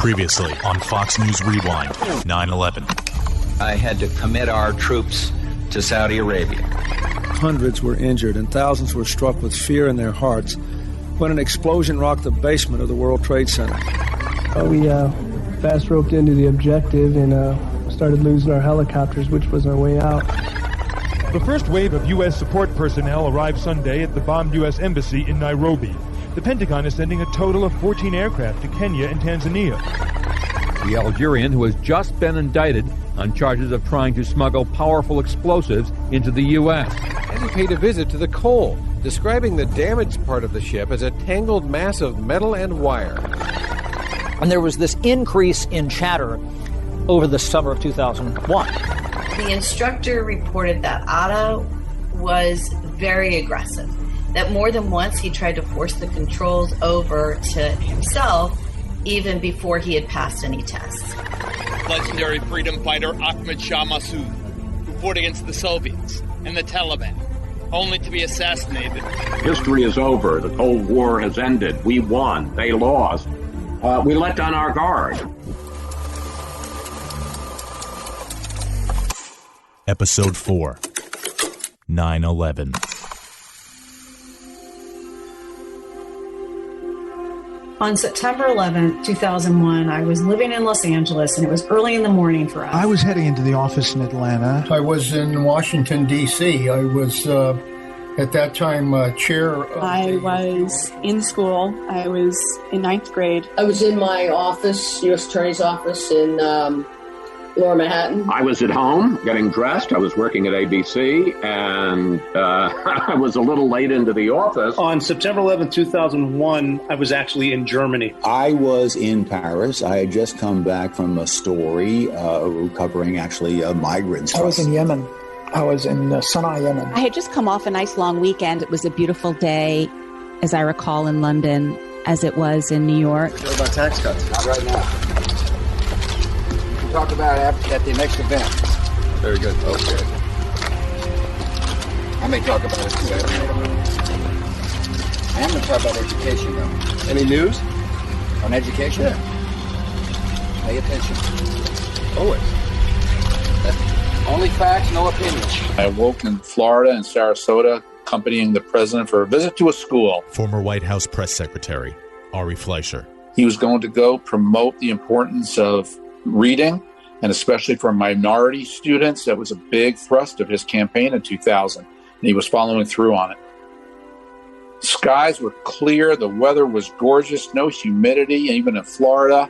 Previously on Fox News Rewind, 9/11. I had to commit our troops to Saudi Arabia. Hundreds were injured and thousands were struck with fear in their hearts when an explosion rocked the basement of the World Trade Center. We fast roped into the objective and started losing our helicopters, which was our way out. The first wave of U.S. support personnel arrived Sunday at the bombed U.S. Embassy in Nairobi. The Pentagon is sending a total of 14 aircraft to Kenya and Tanzania. The Algerian, who has just been indicted on charges of trying to smuggle powerful explosives into the U.S. And he paid a visit to the Cole, describing the damaged part of the ship as a tangled mass of metal and wire. And there was this increase in chatter over the summer of 2001. The instructor reported that Atta was very aggressive, that more than once he tried to force the controls over to himself even before he had passed any tests. Legendary freedom fighter Ahmed Shah Massoud, who fought against the Soviets and the Taliban, only to be assassinated. History is over. The Cold War has ended. We won. They lost. We let down our guard. Episode 4, 9/11. On September 11th, 2001, I was living in Los Angeles, and it was early in the morning for us. I was heading into the office in Atlanta. I was in Washington, D.C. I was, at that time, chair of I was in school. I was in 9th grade. I was in my office, U.S. Attorney's office in Lower Manhattan. I was at home getting dressed. I was working at ABC, and I was a little late into the office. On September 11th, 2001, I was actually in Germany. I was in Paris. I had just come back from a story covering actually migrants. I was in Yemen. I was in Sana'a, Yemen. I had just come off a nice long weekend. It was a beautiful day, as I recall, in London, as it was in New York. What about tax cuts? Not right now. Talk about it at the next event. Very good. Okay. I may talk about it today. I am going to talk about education, though. Any news? On education? Yeah. Pay attention. Always. Only facts, no opinions. I awoke in Florida and Sarasota, accompanying the president for a visit to a school. Former White House press secretary, Ari Fleischer. He was going to go promote the importance of reading, and especially for minority students. That was a big thrust of his campaign in 2000, and he was following through on it. Skies were clear, the weather was gorgeous, no humidity, even in Florida,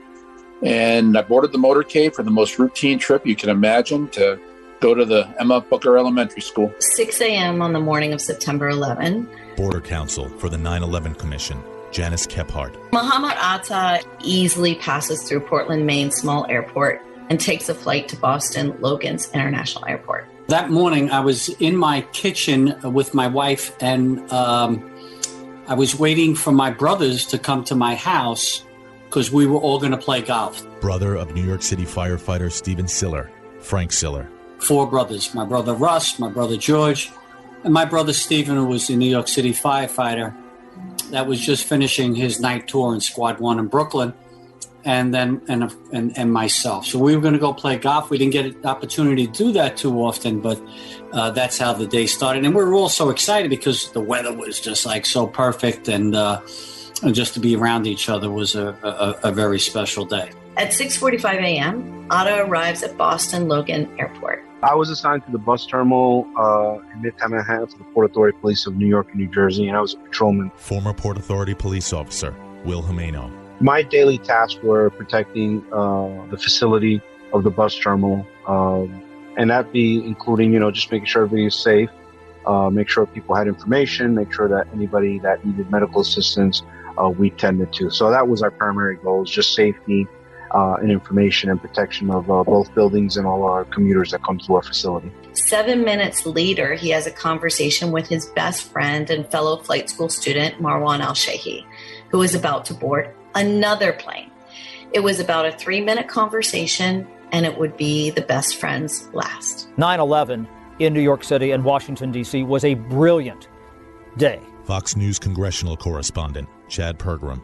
and I boarded the motorcade for the most routine trip you can imagine to go to the Emma Booker Elementary School. 6 a.m. on the morning of September 11. Border counsel for the 9/11 Commission, Janice Kephart. Mohammed Atta easily passes through Portland, Maine Small Airport and takes a flight to Boston Logan's International Airport. That morning, I was in my kitchen with my wife, and I was waiting for my brothers to come to my house because we were all going to play golf. Brother of New York City firefighter Stephen Siller, Frank Siller. 4 brothers, my brother Russ, my brother George, and my brother Stephen, who was a New York City firefighter that was just finishing his night tour in Squad 1 in Brooklyn, and then and myself. So we were going to go play golf. We didn't get an opportunity to do that too often, but that's how the day started. And we were all so excited because the weather was just like so perfect, and just to be around each other was a very special day. At 6:45 a.m., Atta arrives at Boston Logan Airport. I was assigned to the bus terminal in Midtown Manhattan for the Port Authority Police of New York and New Jersey, and I was a patrolman. Former Port Authority police officer, Will Jimeno. My daily tasks were protecting the facility of the bus terminal, and that be including, just making sure everybody is safe, make sure people had information, make sure that anybody that needed medical assistance we tended to. So that was our primary goal, just safety and information and protection of both buildings and all our commuters that come to our facility. 7 minutes later, he has a conversation with his best friend and fellow flight school student, Marwan al-Shehi, who is about to board another plane. It was about a 3-minute conversation, and it would be the best friend's last. 9/11 in New York City and Washington, D.C. was a brilliant day. Fox News congressional correspondent Chad Pergram.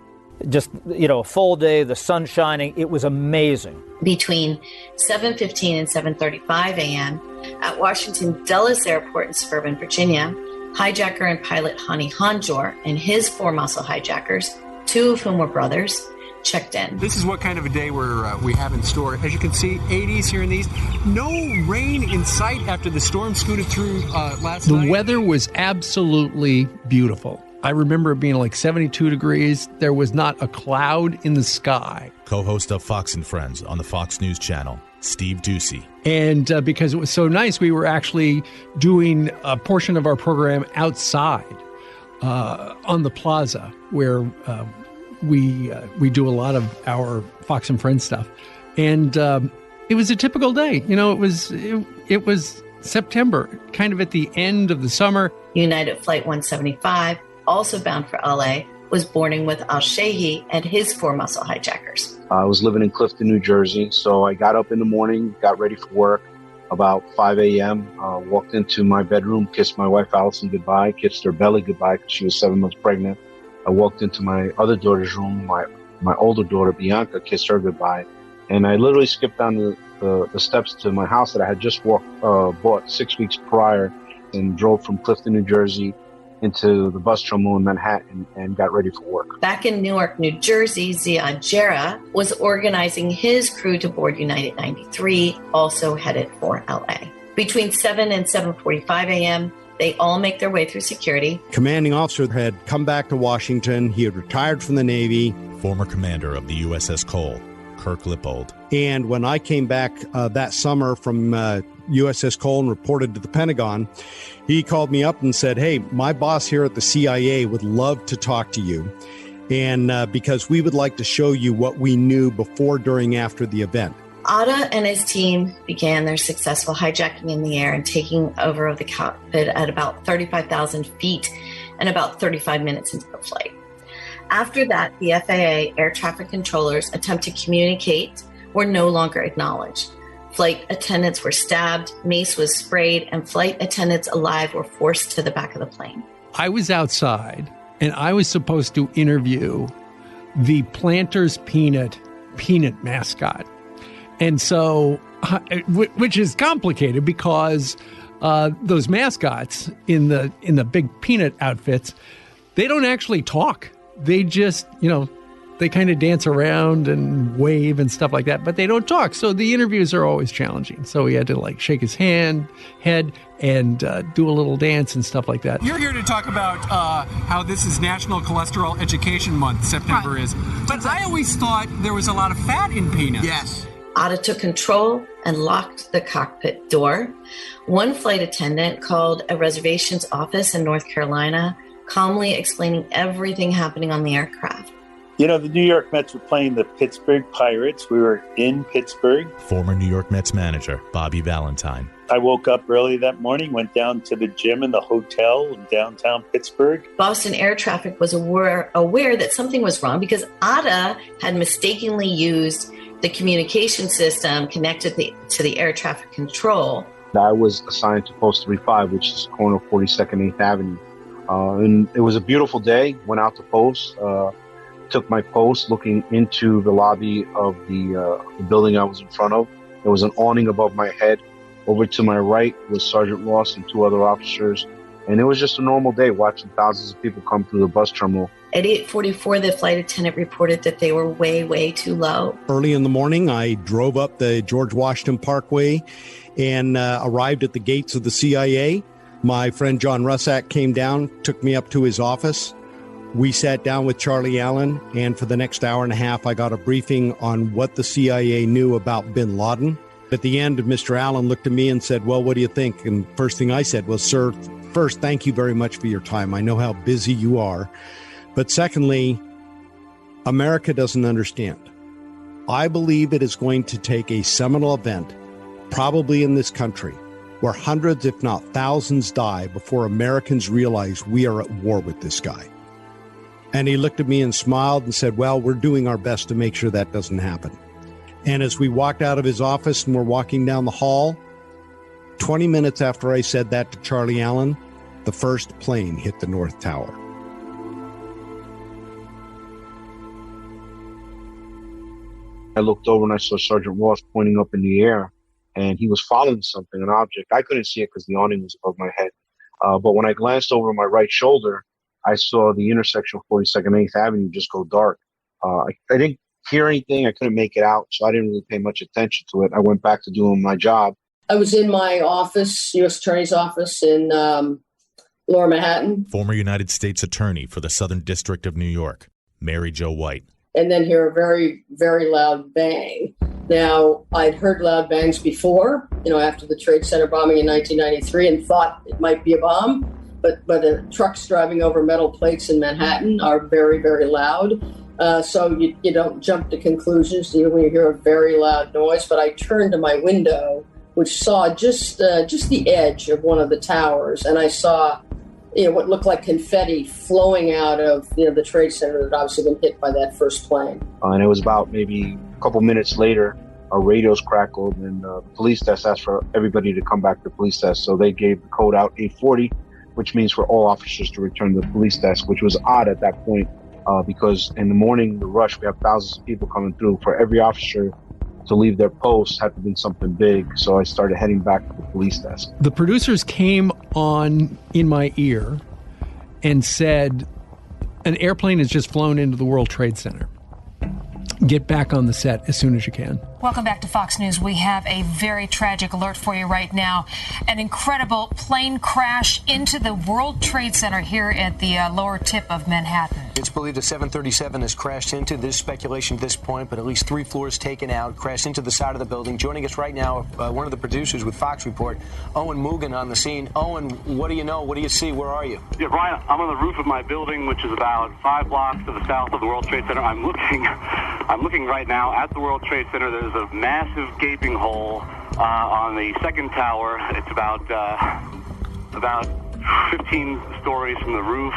Just, a full day, the sun shining. It was amazing. Between 7:15 and 7:35 a.m. at Washington Dulles Airport in suburban Virginia, hijacker and pilot Hani Hanjour and his 4 muscle hijackers, 2 of whom were brothers, checked in. This is what kind of a day we have in store. As you can see, 80s here in the east. No rain in sight after the storm scooted through last night. The weather was absolutely beautiful. I remember it being like 72 degrees. There was not a cloud in the sky. Co-host of Fox and Friends on the Fox News Channel, Steve Doocy. And because it was so nice, we were actually doing a portion of our program outside on the plaza where we do a lot of our Fox and Friends stuff. And it was a typical day. It was September, kind of at the end of the summer. United Flight 175, also bound for LA, was boarding with al-Shehhi and his 4 muscle hijackers. I was living in Clifton, New Jersey, so I got up in the morning, got ready for work about 5 a.m., walked into my bedroom, kissed my wife Allison goodbye, kissed her belly goodbye because she was 7 months pregnant. I walked into my other daughter's room, my older daughter Bianca, kissed her goodbye, and I literally skipped down the steps to my house that I had just bought 6 weeks prior and drove from Clifton, New Jersey into the bus terminal in Manhattan and got ready for work. Back in Newark, New Jersey, Ziad Jarrah was organizing his crew to board United 93, also headed for LA. Between 7 and 7:45 a.m., they all make their way through security. Commanding officer had come back to Washington. He had retired from the Navy. Former commander of the USS Cole, Kirk Lippold. And when I came back that summer from USS Cole and reported to the Pentagon, he called me up and said, "Hey, my boss here at the CIA would love to talk to you. And because we would like to show you what we knew before, during, after the event." Atta and his team began their successful hijacking in the air and taking over of the cockpit at about 35,000 feet and about 35 minutes into the flight. After that, the FAA air traffic controllers' attempt to communicate were no longer acknowledged. Flight attendants were stabbed, mace was sprayed, and flight attendants alive were forced to the back of the plane. I was outside, and I was supposed to interview the Planters Peanut mascot. And so, which is complicated because those mascots in the big peanut outfits, they don't actually talk. They just, they kind of dance around and wave and stuff like that, but they don't talk. So the interviews are always challenging. So we had to shake his head and do a little dance and stuff like that. You're here to talk about how this is National Cholesterol Education Month, September is. But I always thought there was a lot of fat in peanuts. Yes. Atta took control and locked the cockpit door. One flight attendant called a reservations office in North Carolina, calmly explaining everything happening on the aircraft. The New York Mets were playing the Pittsburgh Pirates. We were in Pittsburgh. Former New York Mets manager, Bobby Valentine. I woke up early that morning, went down to the gym in the hotel in downtown Pittsburgh. Boston air traffic was aware that something was wrong because Atta had mistakenly used the communication system connected to the air traffic control. I was assigned to Post 35, which is corner 42nd 8th Avenue. And it was a beautiful day. Went out to post, took my post looking into the lobby of the building I was in front of. There was an awning above my head. Over to my right was Sergeant Ross and 2 other officers. And it was just a normal day watching thousands of people come through the bus terminal. At 8:44, the flight attendant reported that they were way, way too low. Early in the morning, I drove up the George Washington Parkway and arrived at the gates of the CIA. My friend John Russack came down, took me up to his office. We sat down with Charlie Allen, and for the next hour and a half, I got a briefing on what the CIA knew about bin Laden. At the end, Mr. Allen looked at me and said, "Well, what do you think?" And first thing I said was, "Sir, first, thank you very much for your time. I know how busy you are. But secondly, America doesn't understand. I believe it is going to take a seminal event, probably in this country, where hundreds, if not thousands, die before Americans realize we are at war with this guy." And he looked at me and smiled and said, "Well, we're doing our best to make sure that doesn't happen." And as we walked out of his office and we're walking down the hall, 20 minutes after I said that to Charlie Allen, the first plane hit the North Tower. I looked over and I saw Sergeant Ross pointing up in the air, and he was following something, an object. I couldn't see it because the awning was above my head. But when I glanced over my right shoulder, I saw the intersection of 42nd and 8th Avenue just go dark. I didn't hear anything. I couldn't make it out, so I didn't really pay much attention to it. I went back to doing my job. I was in my office, U.S. Attorney's office in Lower Manhattan. Former United States Attorney for the Southern District of New York, Mary Jo White. And then hear a very, very loud bang. Now, I'd heard loud bangs before, after the Trade Center bombing in 1993, and thought it might be a bomb. But the trucks driving over metal plates in Manhattan are very, very loud. So you don't jump to conclusions when you hear a very loud noise. But I turned to my window, which saw just the edge of one of the towers, and I saw what looked like confetti flowing out of the Trade Center that had obviously been hit by that first plane. And it was about maybe a couple minutes later, our radios crackled, and the police desk asked for everybody to come back to the police desk. So they gave the code out 840, which means for all officers to return to the police desk, which was odd at that point because in the morning, the rush, we have thousands of people coming through. For every officer to leave their post had to be something big. So I started heading back to the police desk. The producers came on in my ear and said, an airplane has just flown into the World Trade Center. Get back on the set as soon as you can. Welcome back to Fox News. We have a very tragic alert for you right now. An incredible plane crash into the World Trade Center here at the lower tip of Manhattan. It's believed a 737 has crashed into. There's speculation at this point, but at least 3 floors taken out, crashed into the side of the building. Joining us right now, one of the producers with Fox Report, Owen Mugen on the scene. Owen, what do you know? What do you see? Where are you? Yeah, Brian, I'm on the roof of my building, which is about 5 blocks to the south of the World Trade Center. I'm looking right now at the World Trade Center. There's a massive gaping hole on the second tower. It's about 15 stories from the roof.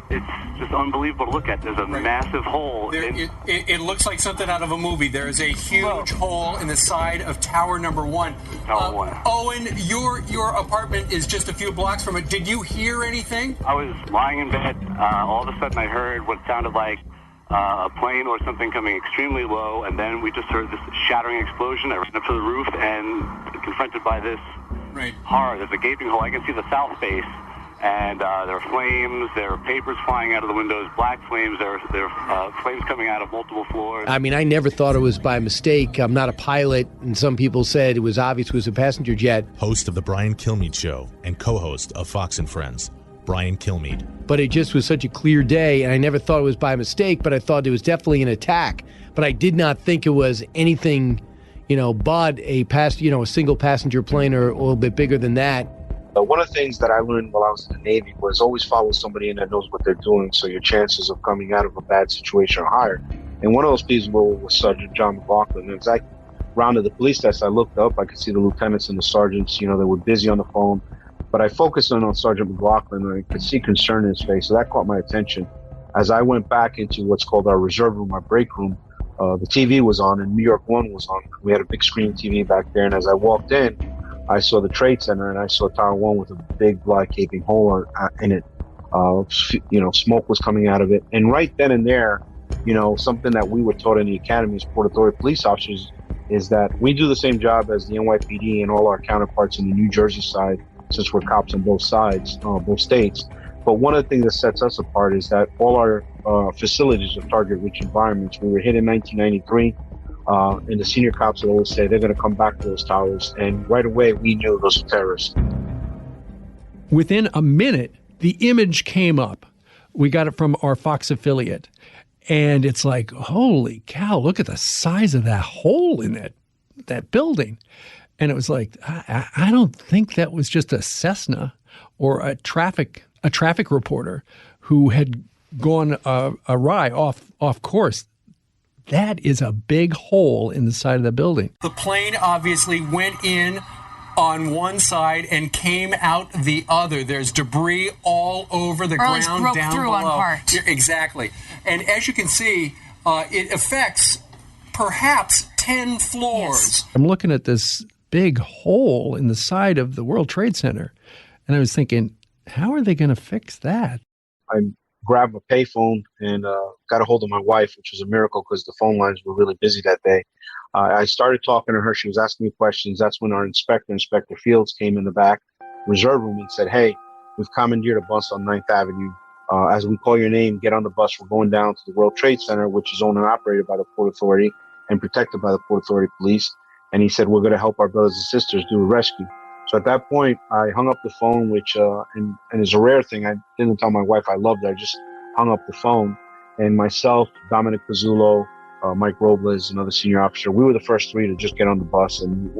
It's just unbelievable to look at. There's a massive hole. It looks like something out of a movie. There is a huge hole in the side of Tower Number 1. Tower 1. Owen, your apartment is just a few blocks from it. Did you hear anything? I was lying in bed. All of a sudden I heard what sounded like a plane or something coming extremely low, and then we just heard this shattering explosion. I ran up to the roof and confronted by this horror. There's a gaping hole. I can see the south face, and there are flames. There are papers flying out of the windows, black flames. There are flames coming out of multiple floors. I mean, I never thought it was by mistake. I'm not a pilot, and some people said it was obvious it was a passenger jet. Host of The Brian Kilmeade Show and co-host of Fox and Friends, Brian Kilmeade. But it just was such a clear day, and I never thought it was by mistake, but I thought it was definitely an attack. But I did not think it was anything, but a single passenger plane or a little bit bigger than that. One of the things that I learned while I was in the Navy was always follow somebody in that knows what they're doing, so your chances of coming out of a bad situation are higher. And one of those people was Sergeant John McLaughlin. And as I rounded the police desk, I looked up, I could see the lieutenants and the sergeants, they were busy on the phone. But I focused on Sergeant McLaughlin, and I could see concern in his face, so that caught my attention. As I went back into what's called our reserve room, our break room, the TV was on, and New York 1 was on. We had a big screen TV back there, and as I walked in, I saw the Trade Center, and I saw Tower 1 with a big black gaping hole in it. Smoke was coming out of it. And right then and there, something that we were taught in the academy as Port Authority police officers is that we do the same job as the NYPD and all our counterparts in the New Jersey side, since we're cops on both sides, both states. But one of the things that sets us apart is that all our facilities are target-rich environments. We were hit in 1993, and the senior cops would always say they're going to come back to those towers. And right away, we knew those were terrorists. Within a minute, the image came up. We got it from our Fox affiliate. And it's like, holy cow, look at the size of that hole in that building. And it was like, I don't think that was just a Cessna or a traffic reporter who had gone awry off course. That is a big hole in the side of the building. The plane obviously went in on one side and came out the other. There's debris all over the ground down below. Broke through on part. Yeah, exactly. And as you can see, it affects perhaps 10 floors. Yes. I'm looking at this big hole in the side of the World Trade Center, and I was thinking, how are they going to fix that? I'm grabbed a payphone and got a hold of my wife, which was a miracle because the phone lines were really busy that day. I started talking to her. She was asking me questions. That's when our Inspector Fields, came in the back reserve room and said, "Hey, we've commandeered a bus on 9th Avenue. As we call your name, get on the bus. We're going down to the World Trade Center, which is owned and operated by the Port Authority and protected by the Port Authority Police." And he said, "We're going to help our brothers and sisters do a rescue." So at that point, I hung up the phone, which and is a rare thing. I didn't tell my wife I loved her. I just hung up the phone. And myself, Dominic Pizzulo, Mike Robles, another senior officer, we were the first three to just get on the bus. And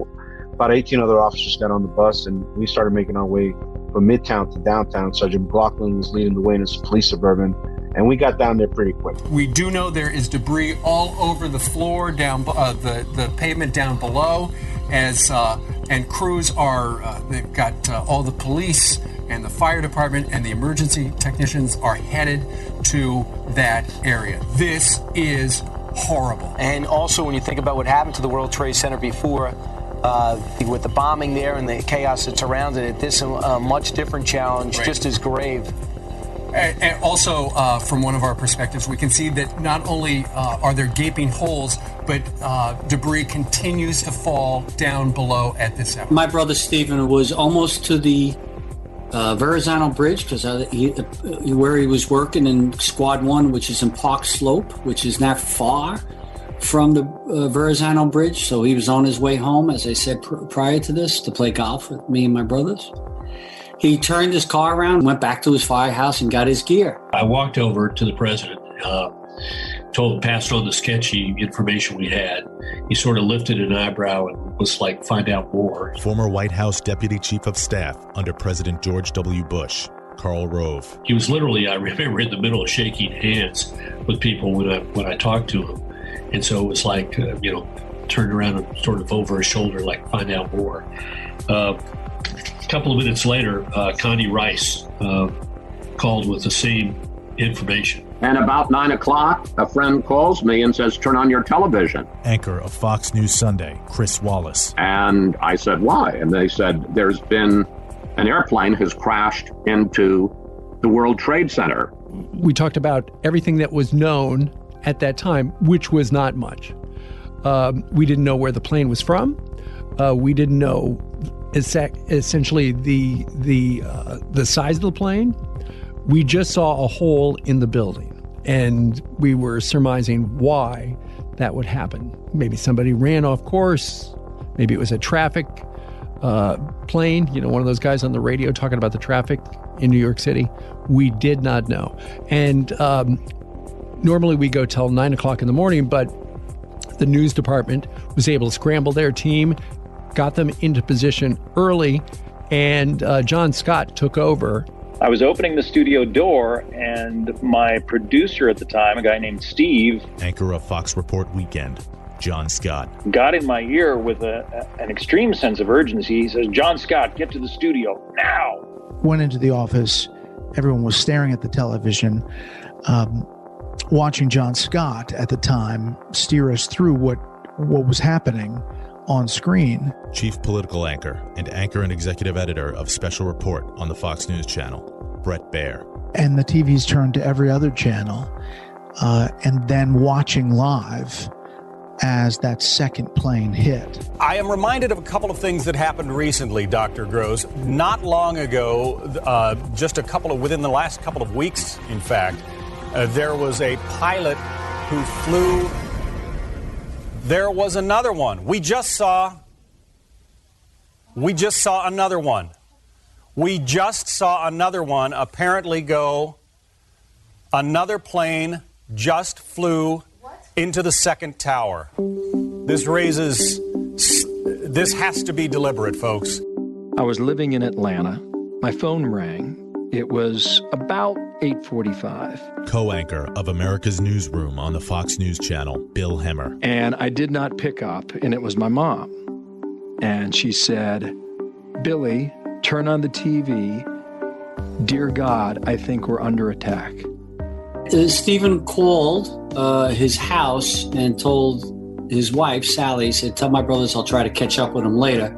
about 18 other officers got on the bus, and we started making our way from Midtown to downtown. Sergeant McLaughlin was leading the way in his police suburban, and we got down there pretty quick. We do know there is debris all over the floor, down the pavement down below, and crews are, they've got all the police and the fire department and the emergency technicians are headed to that area. This is horrible. And also when you think about what happened to the World Trade Center before, with the bombing there and the chaos that surrounded it, this is a much different challenge, right, just as grave. And also, from one of our perspectives, we can see that not only are there gaping holes, but debris continues to fall down below at this hour. My brother Stephen was almost to the Verrazano Bridge, because where he was working in Squad 1, which is in Park Slope, which is not far from the Verrazano Bridge. So he was on his way home, as I said prior to this, to play golf with me and my brothers. He turned his car around, went back to his firehouse, and got his gear. I walked over to the president, told him, passed on the sketchy information we had. He sort of lifted an eyebrow and was like, "Find out more." Former White House Deputy Chief of Staff under President George W. Bush, Karl Rove. He was literally, I remember, in the middle of shaking hands with people when I talked to him. And so it was like, turned around and sort of over his shoulder, like, "Find out more." A couple of minutes later, Connie Rice called with the same information. And about 9 o'clock, a friend calls me and says, "Turn on your television." Anchor of Fox News Sunday, Chris Wallace. And I said, "Why?" And they said, "There's been an airplane has crashed into the World Trade Center." We talked about everything that was known at that time, which was not much. We didn't know where the plane was from. We didn't know essentially the size of the plane. We just saw a hole in the building, and we were surmising why that would happen. Maybe somebody ran off course. Maybe it was a traffic plane, one of those guys on the radio talking about the traffic in New York City. We did not know. And normally we go till 9 o'clock in the morning, but the news department was able to scramble their team, got them into position early, and John Scott took over. I was opening the studio door, and my producer at the time, a guy named Steve, anchor of Fox Report Weekend, John Scott, got in my ear with an extreme sense of urgency. He says, "John Scott, get to the studio now." Went into the office. Everyone was staring at the television, watching John Scott at the time steer us through what was happening on screen. Chief political anchor and executive editor of Special Report on the Fox News Channel, Bret Baier. And the TVs turned to every other channel, and then watching live as that second plane hit. I am reminded of a couple of things that happened recently, Dr. Gross. Not long ago, within the last couple of weeks, in fact, there was a pilot who flew. There was another one. We just saw another one. We just saw another one apparently go. Another plane just flew into the second tower. This has to be deliberate, folks. I was living in Atlanta. My phone rang. It was about 8:45. Co-anchor of America's Newsroom on the Fox News Channel, Bill Hemmer. And I did not pick up, and it was my mom. And she said, "Billy, turn on the TV. Dear God, I think we're under attack." Stephen called his house and told his wife, Sally, said, "Tell my brothers I'll try to catch up with them later."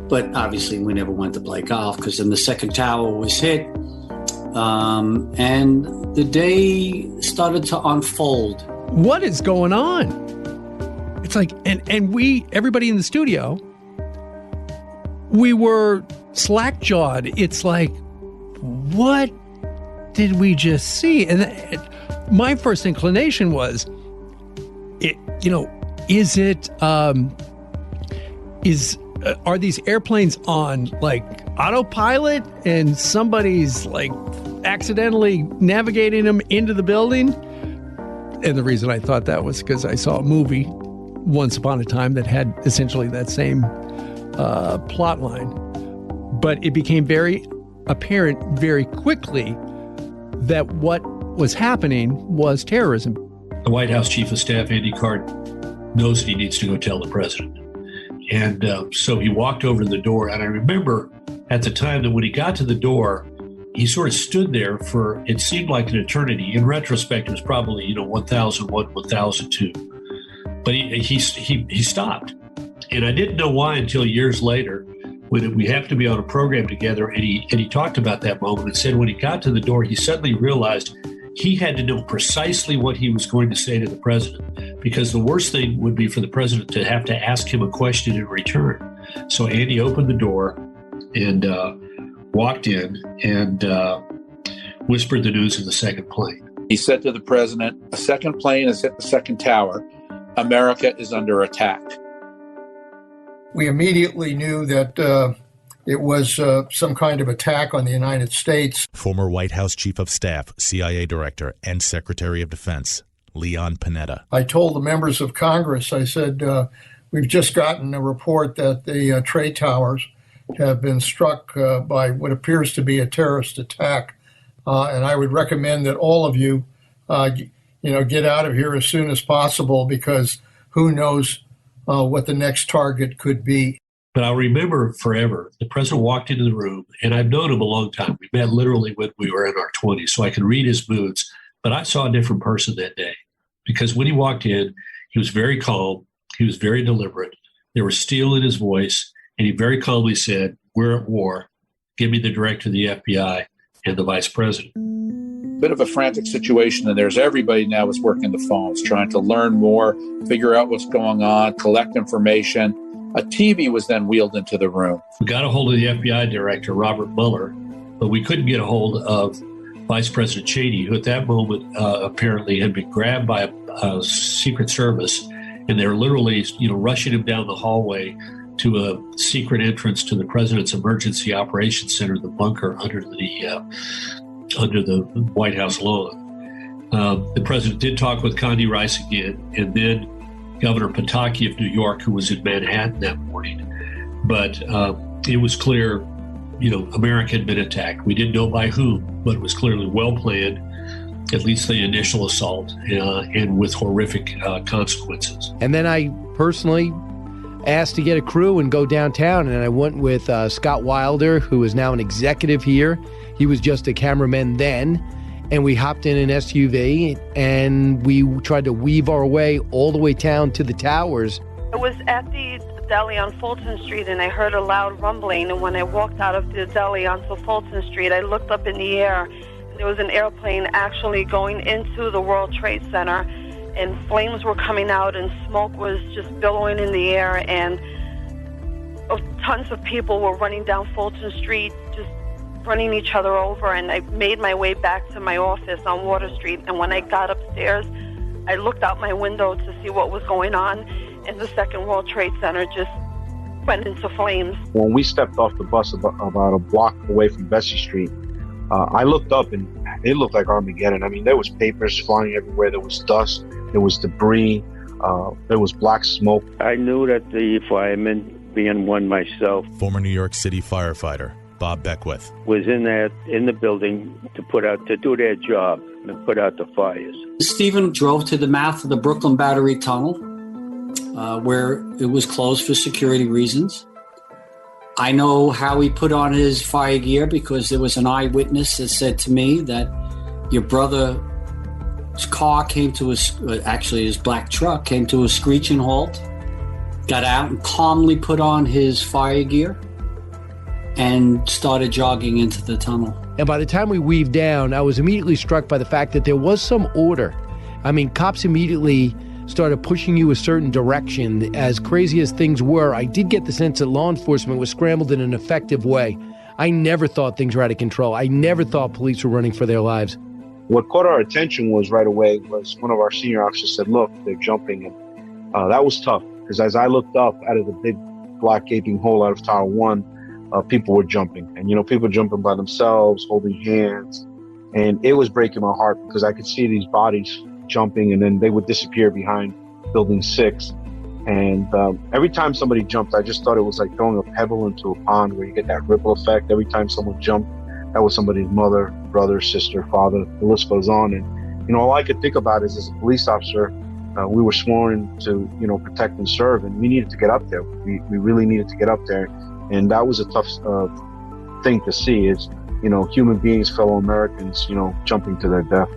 But obviously we never went to play golf, because then the second tower was hit. And the day started to unfold. What is going on? It's like, and we, everybody in the studio, we were slack-jawed. It's like, what did we just see? And my first inclination was, are these airplanes on like autopilot and somebody's like accidentally navigating them into the building? And the reason I thought that was because I saw a movie once upon a time that had essentially that same plot line. But it became very apparent very quickly that what was happening was terrorism. The White House Chief of Staff, Andy Card, knows that he needs to go tell the president. And so he walked over to the door. And I remember at the time that when he got to the door, he sort of stood there for, it seemed like an eternity. In retrospect, it was probably, 1001, 1002. But he stopped. And I didn't know why until years later, when we happened to be on a program together, and he talked about that moment and said when he got to the door, he suddenly realized he had to know precisely what he was going to say to the president, because the worst thing would be for the president to have to ask him a question in return. So Andy opened the door and walked in and whispered the news of the second plane. He said to the president, "A second plane has hit the second tower. America is under attack." We immediately knew that it was some kind of attack on the United States. Former White House Chief of Staff, CIA Director, and Secretary of Defense, Leon Panetta. I told the members of Congress, I said, we've just gotten a report that the trade towers have been struck by what appears to be a terrorist attack. And I would recommend that all of you, get out of here as soon as possible, because who knows what the next target could be. But I'll remember forever, the president walked into the room, and I've known him a long time. We met literally when we were in our 20s, so I could read his moods. But I saw a different person that day, because when he walked in, he was very calm. He was very deliberate. There was steel in his voice, and he very calmly said, "We're at war. Give me the director of the FBI and the vice president." Bit of a frantic situation, and there's everybody now is working the phones, trying to learn more, figure out what's going on, collect information. A TV was then wheeled into the room. We got a hold of the FBI director, Robert Mueller, but we couldn't get a hold of Vice President Cheney, who at that moment apparently had been grabbed by a Secret Service, and they were literally, rushing him down the hallway to a secret entrance to the president's emergency operations center, the bunker under the White House lawn. The president did talk with Condi Rice again, and then Governor Pataki of New York, who was in Manhattan that morning. But it was clear, America had been attacked. We didn't know by whom, but it was clearly well planned, at least the initial assault, and with horrific consequences. And then I personally asked to get a crew and go downtown, and I went with Scott Wilder, who is now an executive here. He was just a cameraman then, and we hopped in an SUV, and we tried to weave our way all the way down to the towers. I was at the deli on Fulton Street, and I heard a loud rumbling, and when I walked out of the deli onto Fulton Street, I looked up in the air, and there was an airplane actually going into the World Trade Center, and flames were coming out, and smoke was just billowing in the air, and tons of people were running down Fulton Street, just running each other over. And I made my way back to my office on Water Street, and when I got upstairs, I looked out my window to see what was going on, and the Second World Trade Center just went into flames. When we stepped off the bus about a block away from Vesey Street, I looked up, and it looked like Armageddon. I mean, there was papers flying everywhere. There was dust. There was debris. There was black smoke. I knew that the firemen, being one myself, Former New York City firefighter Bob Beckwith, was in the building to do their job and put out the fires. Stephen drove to the mouth of the Brooklyn Battery Tunnel, where it was closed for security reasons. I know how he put on his fire gear because there was an eyewitness that said to me that your brother's car came to his black truck came to a screeching halt, got out and calmly put on his fire gear, and started jogging into the tunnel. And by the time we weaved down, I was immediately struck by the fact that there was some order. I mean, cops immediately started pushing you a certain direction. As crazy as things were, I did get the sense that law enforcement was scrambled in an effective way. I never thought things were out of control. I never thought police were running for their lives. What caught our attention was right away was one of our senior officers said, look, they're jumping. And that was tough because as I looked up out of the big black gaping hole out of Tower 1, people were jumping. And, people jumping by themselves, holding hands. And it was breaking my heart because I could see these bodies jumping and then they would disappear behind Building 6. And every time somebody jumped, I just thought it was like throwing a pebble into a pond where you get that ripple effect. Every time someone jumped, that was somebody's mother, brother, sister, father, the list goes on. And, all I could think about is as a police officer, we were sworn to, protect and serve, and we needed to get up there. We really needed to get up there. And that was a tough thing to see is, human beings, fellow Americans, jumping to their death.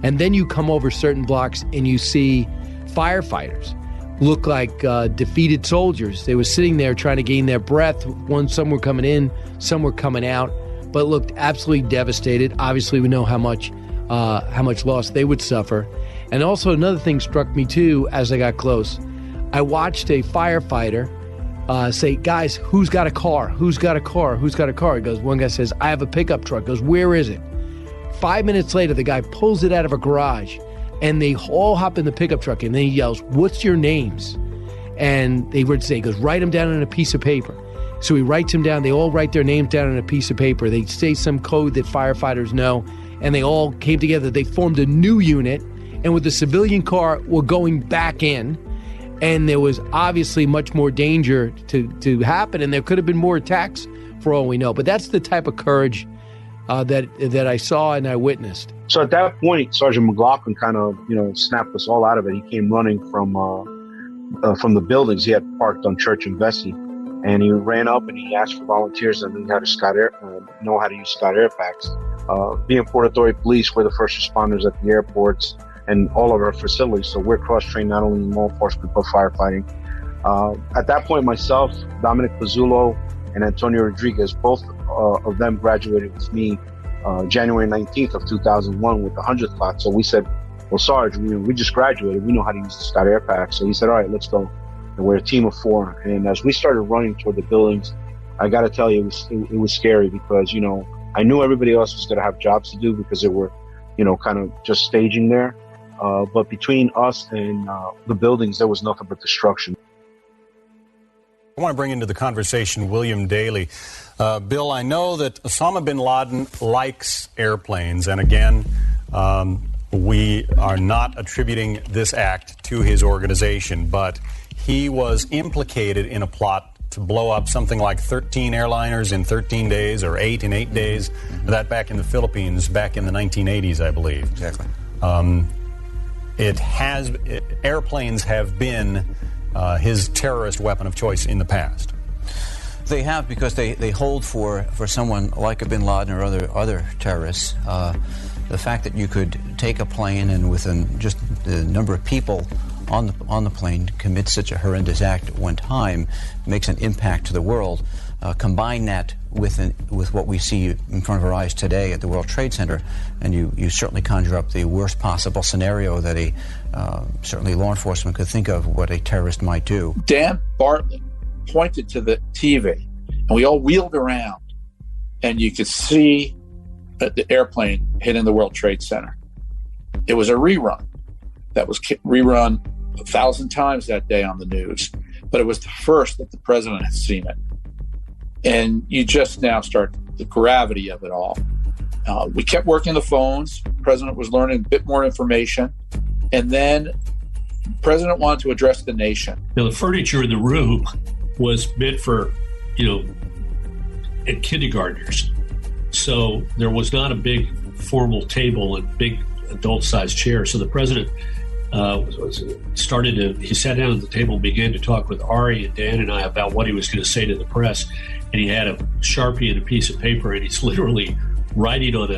And then you come over certain blocks and you see firefighters look like defeated soldiers. They were sitting there trying to gain their breath. Some were coming in, some were coming out, but looked absolutely devastated. Obviously, we know how much loss they would suffer. And also another thing struck me too as I got close. I watched a firefighter say, guys, who's got a car? Who's got a car? Who's got a car? He goes, one guy says, I have a pickup truck. He goes, where is it? 5 minutes later, the guy pulls it out of a garage and they all hop in the pickup truck and then he yells, what's your names? And they would say, he goes, write them down on a piece of paper. So he writes them down. They all write their names down on a piece of paper. They say some code that firefighters know, and they all came together. They formed a new unit, and with the civilian car, were going back in. And there was obviously much more danger to happen, and there could have been more attacks for all we know. But that's the type of courage that I saw and I witnessed. So at that point, Sergeant McLaughlin kind of, snapped us all out of it. He came running from the buildings he had parked on Church and Vesey, and he ran up and he asked for volunteers and how to know how to use Scott air packs. Being Port Authority Police, we're the first responders at the airports and all of our facilities, so we're cross-trained not only in law enforcement but firefighting. At that point, myself, Dominic Pizzulo, and Antonio Rodriguez, both of them graduated with me January 19th of 2001 with the 100th class. So we said, well, Sarge, we just graduated. We know how to use the Scott air pack. So he said, all right, let's go. And we're a team of 4. And as we started running toward the buildings, I got to tell you, it was scary because, I knew everybody else was going to have jobs to do because they were, kind of just staging there. But between us and the buildings, there was nothing but destruction. I want to bring into the conversation William Daley. Bill, I know that Osama bin Laden likes airplanes, and again, we are not attributing this act to his organization, but he was implicated in a plot to blow up something like 13 airliners in 13 days or 8 in 8 days, that back in the Philippines back in the 1980s, I believe. Exactly. Airplanes have been his terrorist weapon of choice in the past. They have, because they hold for someone like a bin Laden or other terrorists. The fact that you could take a plane and within just the number of people on the plane commit such a horrendous act at one time makes an impact to the world. Combine that with what we see in front of our eyes today at the World Trade Center, and you certainly conjure up the worst possible scenario that certainly law enforcement could think of what a terrorist might do. Dan Bartlett pointed to the TV, and we all wheeled around, and you could see the airplane hitting the World Trade Center. It was a rerun. That was rerun 1,000 times that day on the news, but it was the first that the president had seen it. And you just now start the gravity of it all. We kept working the phones. The president was learning a bit more information. And then the president wanted to address the nation. Now, the furniture in the room was meant for, kindergartners. So there was not a big formal table and big adult-sized chairs. So the president he sat down at the table and began to talk with Ari and Dan and I about what he was going to say to the press. And he had a Sharpie and a piece of paper, and he's literally writing on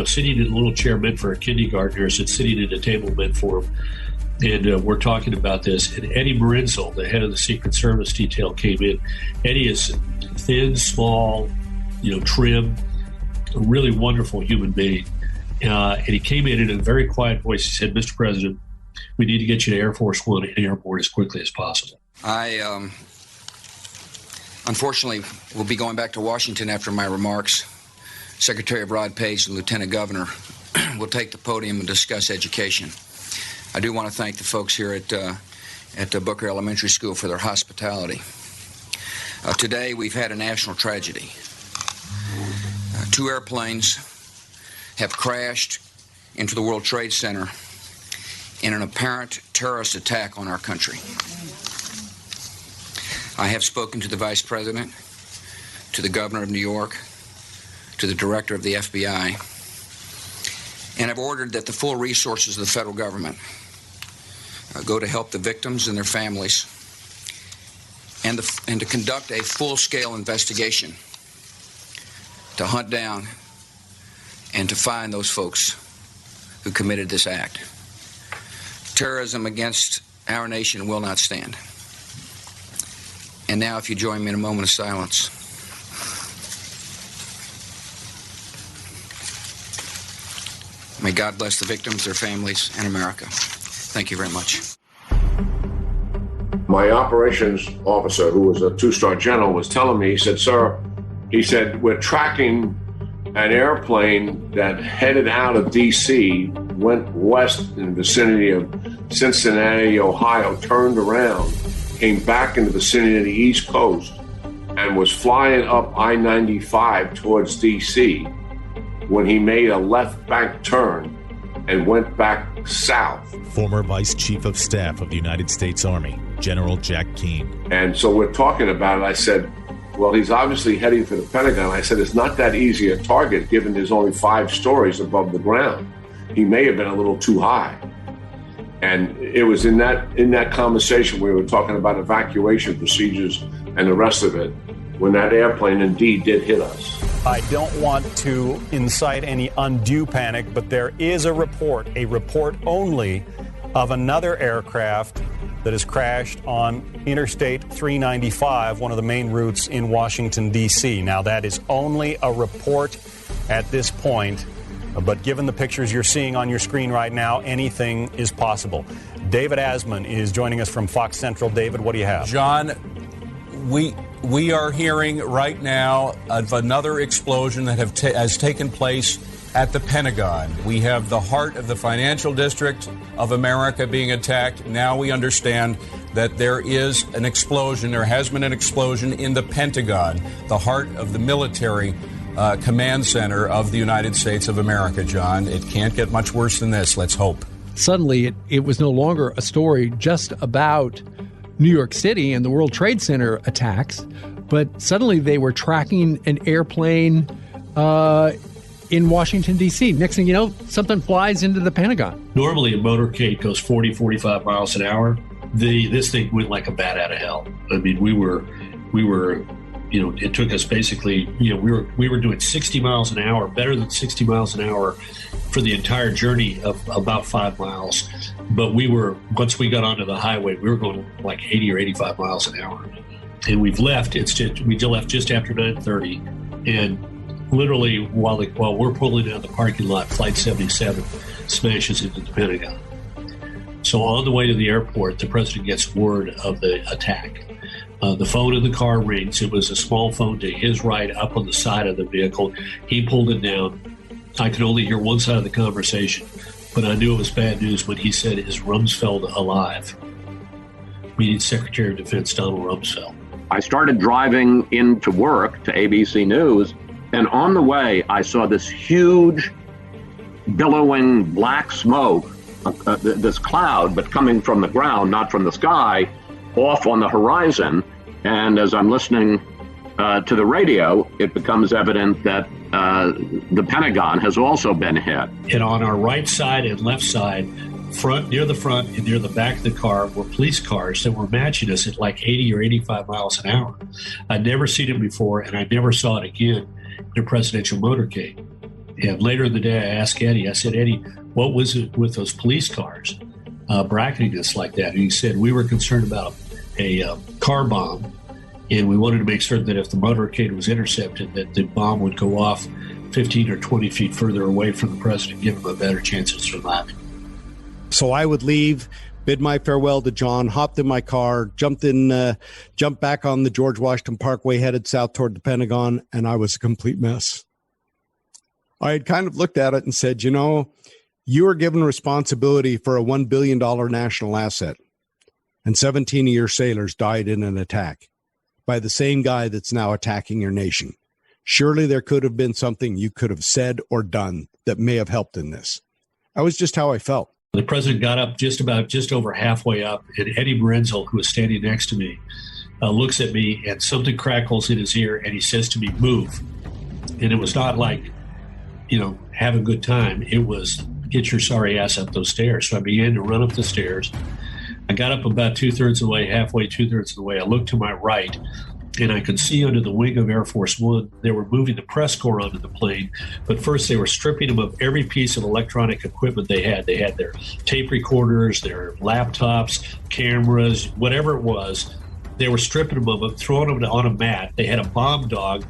sitting in a little chair meant for a kindergartners and sitting at a table meant for him. And we're talking about this. And Eddie Marinzel, the head of the Secret Service detail, came in. Eddie is thin, small, trim, a really wonderful human being. And he came in a very quiet voice. He said, "Mr. President, we need to get you to Air Force One Airport as quickly as possible." I, unfortunately, will be going back to Washington after my remarks. Secretary of Rod Page and Lieutenant Governor will take the podium and discuss education. I do want to thank the folks here at Booker Elementary School for their hospitality. Today, we've had a national tragedy. 2 airplanes have crashed into the World Trade Center in an apparent terrorist attack on our country. I have spoken to the Vice President, to the Governor of New York, to the Director of the FBI, and have ordered that the full resources of the federal government go to help the victims and their families and to conduct a full-scale investigation to hunt down and to find those folks who committed this act. Terrorism against our nation will not stand. And now, if you join me in a moment of silence. May God bless the victims, their families, and America. Thank you very much. My operations officer, who was a 2-star general, was telling me, he said, "Sir," he said, "we're tracking an airplane that headed out of D.C., went west in the vicinity of Cincinnati, Ohio, turned around, came back in the vicinity of the East Coast, and was flying up I-95 towards D.C. when he made a left bank turn and went back south." Former Vice Chief of Staff of the United States Army, General Jack Keane. And so we're talking about it. I said, well, he's obviously heading for the Pentagon. I said, it's not that easy a target given there's only 5 stories above the ground. He may have been a little too high. And it was in that conversation we were talking about evacuation procedures and the rest of it when that airplane indeed did hit us. I don't want to incite any undue panic, but there is a report only, of another aircraft that has crashed on Interstate 395, one of the main routes in Washington, D.C. Now, that is only a report at this point, but given the pictures you're seeing on your screen right now, anything is possible. David Asman is joining us from Fox Central. David, what do you have? John, we are hearing right now of another explosion that has taken place at the Pentagon. We have the heart of the financial district of America being attacked. Now we understand that there is an explosion. There has been an explosion in the Pentagon, the heart of the military command center of the United States of America, John. It can't get much worse than this. Let's hope. Suddenly, it was no longer a story just about New York City and the World Trade Center attacks, but suddenly they were tracking an airplane in Washington, D.C. Next thing you know, something flies into the Pentagon. Normally, a motorcade goes 40, 45 miles an hour. This thing went like a bat out of hell. I mean, we were, it took us basically, we were doing 60 miles an hour, better than 60 miles an hour for the entire journey of about 5 miles. But once we got onto the highway, we were going like 80 or 85 miles an hour. And we left just after 9:30, and literally while we're pulling out of the parking lot, Flight 77 smashes into the Pentagon. So on the way to the airport, the president gets word of the attack. The phone in the car rings. It was a small phone to his right up on the side of the vehicle. He pulled it down. I could only hear one side of the conversation, but I knew it was bad news when he said, "Is Rumsfeld alive?" Meaning Secretary of Defense Donald Rumsfeld. I started driving into work to ABC News, and on the way, I saw this huge, billowing black smoke, this cloud, but coming from the ground, not from the sky, off on the horizon. And as I'm listening to the radio, it becomes evident that the Pentagon has also been hit. And on our right side and left side, near the front and near the back of the car, were police cars that were matching us at like 80 or 85 miles an hour. I'd never seen it before, and I never saw it again in a presidential motorcade. And later in the day, I asked Eddie, I said, "Eddie, what was it with those police cars bracketing us like that?" And he said, "We were concerned about a car bomb And we wanted to make certain that if the motorcade was intercepted, that the bomb would go off 15 or 20 feet further away from the president, give him a better chance of surviving. So I would leave, bid my farewell to John, hopped in my car, jumped back on the George Washington Parkway, headed south toward the Pentagon, and I was a complete mess. I had kind of looked at it and said, you know, you are given responsibility for a $1 billion national asset, and 17 of your sailors died in an attack by the same guy that's now attacking your nation. Surely there could have been something you could have said or done that may have helped in this. That was just how I felt. The president got up just over halfway up, and Eddie Marenzel, who was standing next to me, looks at me, and something crackles in his ear, and he says to me, "Move." And it was not like, you know, have a good time. It was, get your sorry ass up those stairs. So I began to run up the stairs. I got up about 2/3 of the way, halfway, 2/3 of the way. I looked to my right, and I could see under the wing of Air Force One, they were moving the press corps onto the plane. But first, they were stripping them of every piece of electronic equipment they had. They had their tape recorders, their laptops, cameras, whatever it was. They were stripping them of them, throwing them on a mat. They had a bomb dog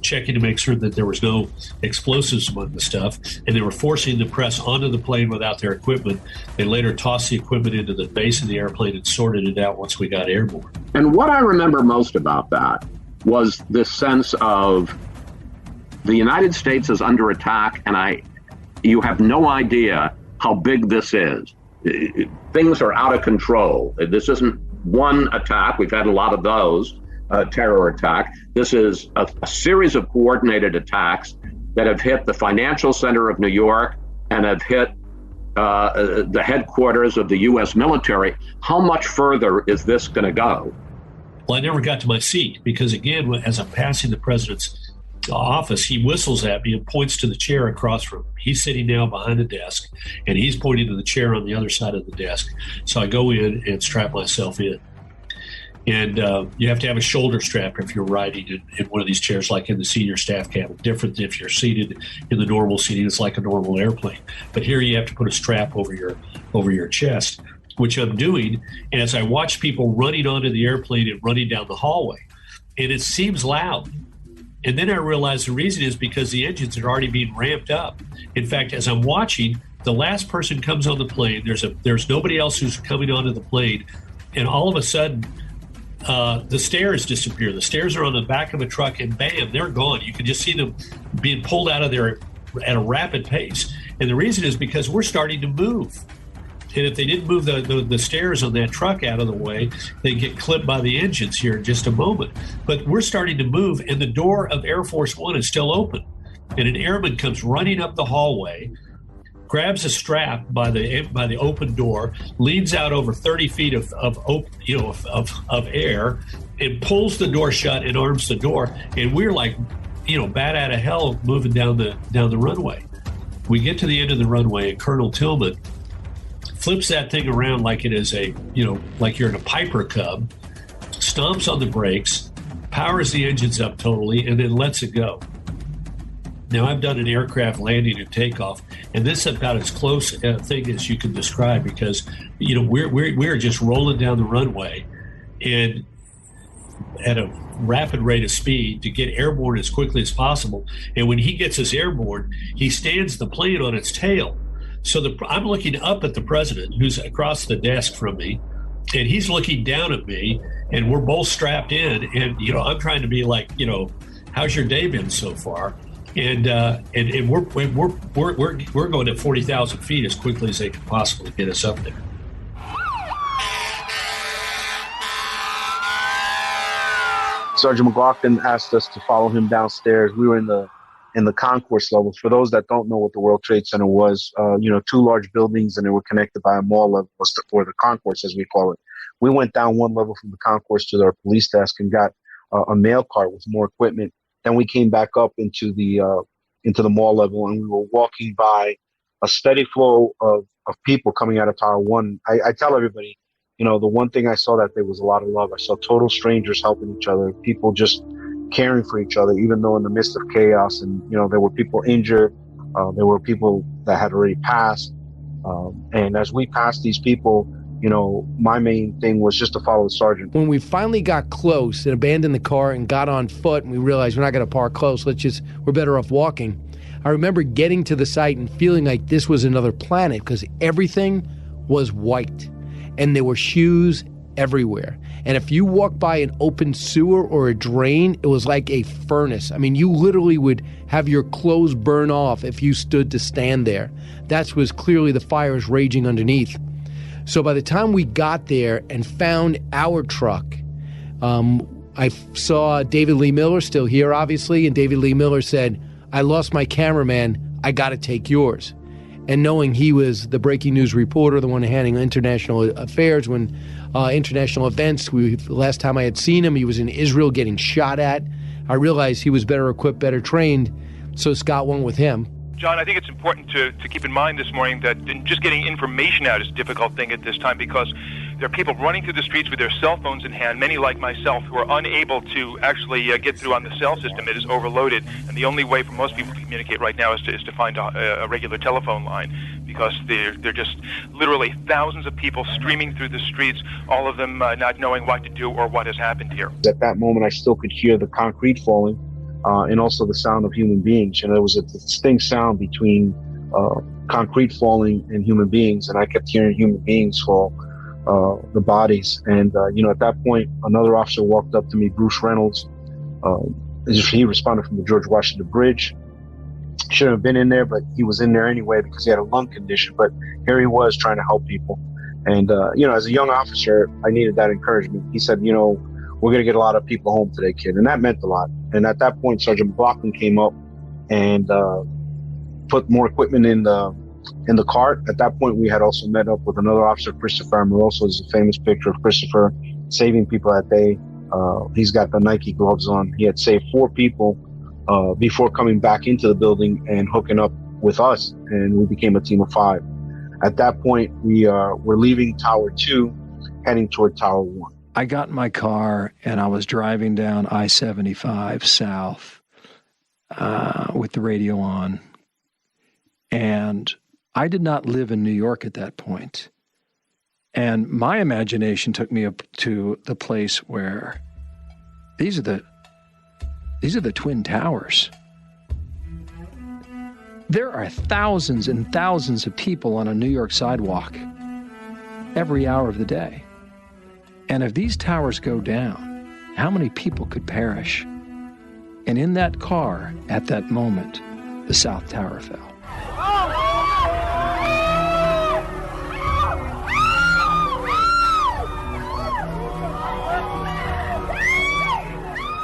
checking to make sure that there was no explosives among the stuff. And they were forcing the press onto the plane without their equipment. They later tossed the equipment into the base of the airplane and sorted it out once we got airborne. And what I remember most about that was this sense of the United States is under attack, and you have no idea how big this is. Things are out of control. This isn't one attack. We've had a lot of those, terror attack. This is a series of coordinated attacks that have hit the financial center of New York and have hit the headquarters of the U.S. military. How much further is this going to go? Well, I never got to my seat because, again, as I'm passing the president's office, he whistles at me and points to the chair across from him. He's sitting now behind the desk, and he's pointing to the chair on the other side of the desk. So I go in and strap myself in. And you have to have a shoulder strap if you're riding in one of these chairs, like in the senior staff cabin. Different if you're seated in the normal seating. It's like a normal airplane. But here you have to put a strap over your chest, which I'm doing. And as I watch people running onto the airplane and running down the hallway, and it seems loud. And then I realized the reason is because the engines are already being ramped up. In fact, as I'm watching, the last person comes on the plane. There's nobody else who's coming onto the plane. And all of a sudden, the stairs disappear. The stairs are on the back of a truck, and bam, they're gone. You can just see them being pulled out of there at a rapid pace. And the reason is because we're starting to move. And if they didn't move the stairs on that truck out of the way, they'd get clipped by the engines here in just a moment. But we're starting to move, and the door of Air Force One is still open. And an airman comes running up the hallway, grabs a strap by the open door, leans out over 30 feet of air, and pulls the door shut and arms the door. And we're like, bat out of hell moving down the runway. We get to the end of the runway, and Colonel Tillman flips that thing around like it is like you're in a Piper Cub, stomps on the brakes, powers the engines up totally, and then lets it go. Now, I've done an aircraft landing and takeoff, and this is about as close a thing as you can describe because, we're just rolling down the runway and at a rapid rate of speed to get airborne as quickly as possible. And when he gets us airborne, he stands the plane on its tail. So I'm looking up at the president, who's across the desk from me, and he's looking down at me, and we're both strapped in. And I'm trying to be like, how's your day been so far? And we're going at 40,000 feet as quickly as they can possibly get us up there. Sergeant McLaughlin asked us to follow him downstairs. We were in the concourse levels. For those that don't know what the World Trade Center was, two large buildings, and they were connected by a mall level, or the concourse as we call it. We went down one level from the concourse to our police desk and got a mail cart with more equipment. Then we came back up into the mall level, and we were walking by a steady flow of people coming out of Tower 1. I tell everybody, the one thing I saw that day was a lot of love. I saw total strangers helping each other, people just caring for each other, even though in the midst of chaos. And, there were people injured. There were people that had already passed. And as we passed these people, my main thing was just to follow the sergeant. When we finally got close and abandoned the car and got on foot, and we realized we're not going to park close, we're better off walking. I remember getting to the site and feeling like this was another planet because everything was white and there were shoes everywhere. And if you walked by an open sewer or a drain, it was like a furnace. I mean, you literally would have your clothes burn off if you stood to stand there. That was clearly the fires raging underneath. So by the time we got there and found our truck, I saw David Lee Miller still here, obviously, and David Lee Miller said, "I lost my cameraman, I got to take yours." And knowing he was the breaking news reporter, the one handling international affairs, when international events, last time I had seen him, he was in Israel getting shot at. I realized he was better equipped, better trained, so Scott went with him. John, I think it's important to keep in mind this morning that just getting information out is a difficult thing at this time because there are people running through the streets with their cell phones in hand, many like myself, who are unable to actually get through on the cell system. It is overloaded, and the only way for most people to communicate right now is to find a regular telephone line because they're just literally thousands of people streaming through the streets, all of them not knowing what to do or what has happened here. At that moment, I still could hear the concrete falling. And also the sound of human beings. And there was a distinct sound between concrete falling and human beings. And I kept hearing human beings fall, the bodies. And, at that point, another officer walked up to me, Bruce Reynolds. He responded from the George Washington Bridge. Shouldn't have been in there, but he was in there anyway because he had a lung condition. But here he was trying to help people. And, as a young officer, I needed that encouragement. He said, "We're going to get a lot of people home today, kid." And that meant a lot. And at that point, Sergeant McLaughlin came up and put more equipment in the cart. At that point, we had also met up with another officer, Christopher Amoroso. There's a famous picture of Christopher saving people that day. He's got the Nike gloves on. He had saved 4 people before coming back into the building and hooking up with us. And we became a team of 5. At that point, we're leaving Tower 2, heading toward Tower 1. I got in my car and I was driving down I-75 south with the radio on. And I did not live in New York at that point. And my imagination took me up to the place where these are the Twin Towers. There are thousands and thousands of people on a New York sidewalk every hour of the day. And if these towers go down, how many people could perish? And in that car, at that moment, the South Tower fell.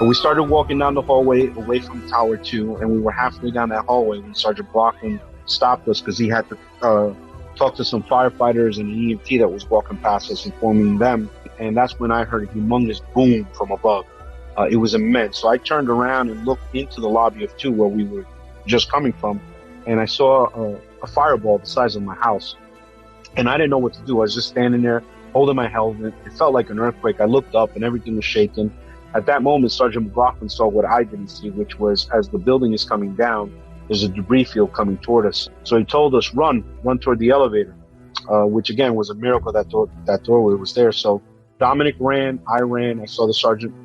We started walking down the hallway away from Tower 2, and we were halfway down that hallway when Sergeant McLaughlin stopped us because he had to talk to some firefighters and an EMT that was walking past us, informing them. And that's when I heard a humongous boom from above. It was immense. So I turned around and looked into the lobby of 2 where we were just coming from. And I saw a fireball the size of my house. And I didn't know what to do. I was just standing there holding my helmet. It felt like an earthquake. I looked up and everything was shaking. At that moment, Sergeant McLaughlin saw what I didn't see, which was as the building is coming down, there's a debris field coming toward us. So he told us, run toward the elevator, which again was a miracle that doorway was there. So Dominic ran, I ran. I saw the sergeant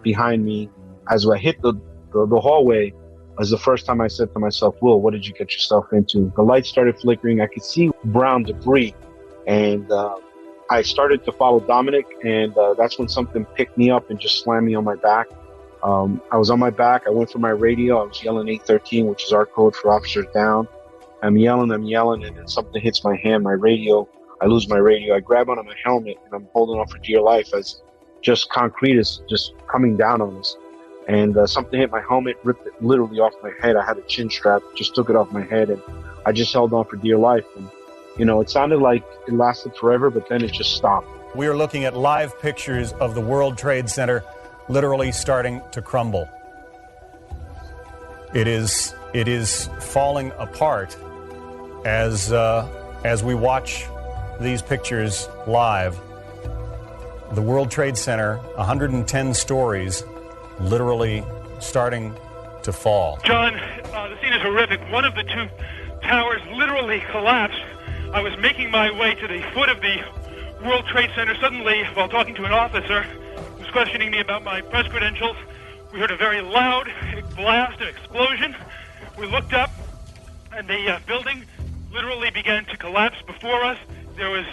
behind me. As I hit the hallway, as the first time I said to myself, "Will, what did you get yourself into?" The lights started flickering. I could see brown debris. And I started to follow Dominic, and that's when something picked me up and just slammed me on my back. I was on my back. I went for my radio. I was yelling 813, which is our code for officers down. I'm yelling, and then something hits my hand, my radio. I lose my radio. I grab onto my helmet, and I'm holding on for dear life as just concrete is just coming down on us. And something hit my helmet, ripped it literally off my head. I had a chin strap, just took it off my head, and I just held on for dear life. And, it sounded like it lasted forever, but then it just stopped. We are looking at live pictures of the World Trade Center literally starting to crumble. It is falling apart as we watch these pictures live. The World Trade Center, 110 stories, literally starting to fall. John, the scene is horrific. One of the 2 towers literally collapsed. I was making my way to the foot of the World Trade Center, suddenly, while talking to an officer who was questioning me about my press credentials, we heard a very loud blast, an explosion. We looked up, and the building literally began to collapse before us. There was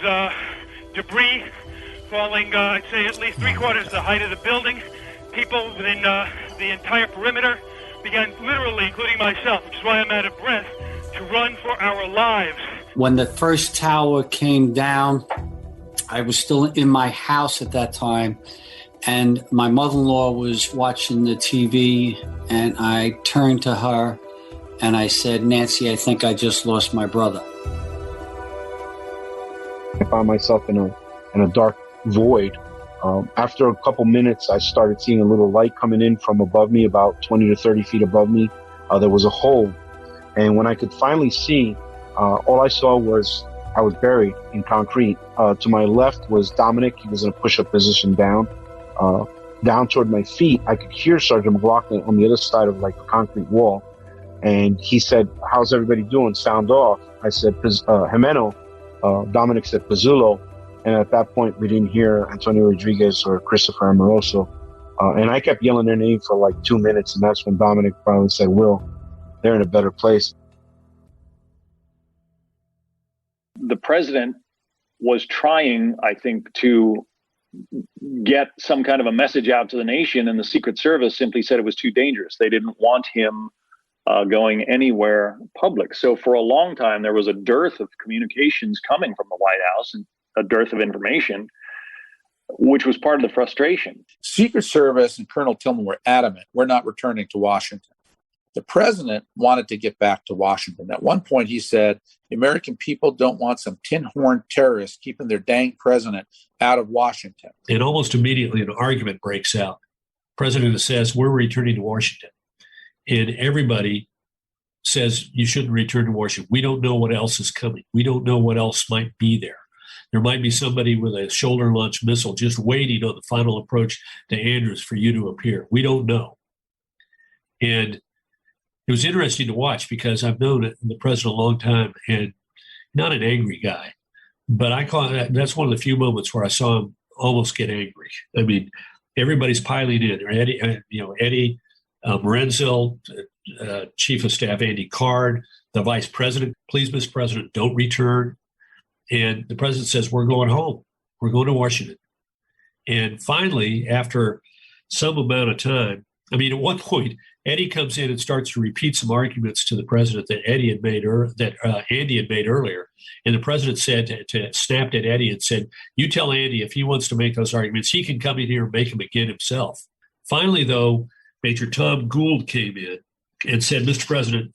debris falling, I'd say at least 3/4 the height of the building. People within the entire perimeter began literally, including myself, which is why I'm out of breath, to run for our lives. When the first tower came down, I was still in my house at that time, and my mother-in-law was watching the TV, and I turned to her and I said, "Nancy, I think I just lost my brother." I found myself in a dark void. After a couple minutes, I started seeing a little light coming in from above me, about 20 to 30 feet above me. There was a hole. And when I could finally see, all I saw was I was buried in concrete. To my left was Dominic. He was in a push-up position down. Down toward my feet, I could hear Sergeant McLaughlin on the other side of like the concrete wall. And he said, "How's everybody doing? Sound off." I said, "Jimeno." Dominic said, "Pizzulo." And at that point, we didn't hear Antonio Rodriguez or Christopher Amoroso. And I kept yelling their name for like 2 minutes. And that's when Dominic finally said, "Will, they're in a better place." The president was trying, I think, to get some kind of a message out to the nation, and the Secret Service simply said it was too dangerous. They didn't want him going anywhere public. So for a long time, there was a dearth of communications coming from the White House and a dearth of information, which was part of the frustration. Secret Service and Colonel Tillman were adamant, we're not returning to Washington. The president wanted to get back to Washington. At one point, he said, the American people don't want some tin-horn terrorists keeping their dang president out of Washington. And almost immediately, an argument breaks out. The president says, we're returning to Washington. And everybody says, you shouldn't return to Washington. We don't know what else is coming. We don't know what else might be there. There might be somebody with a shoulder-launched missile just waiting on the final approach to Andrews for you to appear. We don't know. And it was interesting to watch because I've known the president a long time and not an angry guy, but that's one of the few moments where I saw him almost get angry. I mean, everybody's piling in. Eddie Morenzel, Chief of Staff Andy Card, the Vice President, please, Mr. President, don't return. And the president says, we're going home. We're going to Washington. And finally, after some amount of time, I mean, at one point, Eddie comes in and starts to repeat some arguments to the president that Andy had made earlier. And the president snapped at Eddie and said, you tell Andy if he wants to make those arguments, he can come in here and make them again himself. Finally, though, Major Tom Gould came in and said, Mr. President,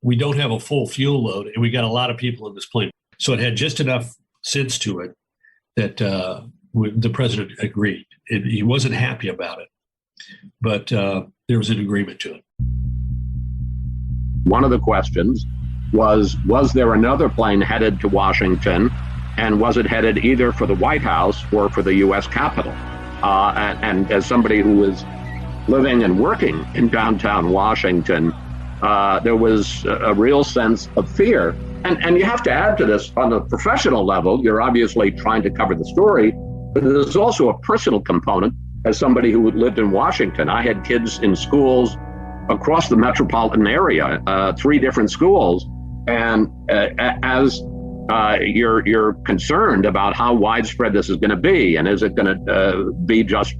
we don't have a full fuel load, and we got a lot of people in this plane. So it had just enough sense to it that the president agreed. He wasn't happy about it, but there was an agreement to it. One of the questions was there another plane headed to Washington, and was it headed either for the White House or for the U.S. Capitol? And as somebody who was living and working in downtown Washington, there was a real sense of fear. And you have to add to this, on a professional level, you're obviously trying to cover the story, but there's also a personal component. As somebody who lived in Washington, I had kids in schools across the metropolitan area, 3 different schools. And as you're concerned about how widespread this is going to be, and is it going to be just,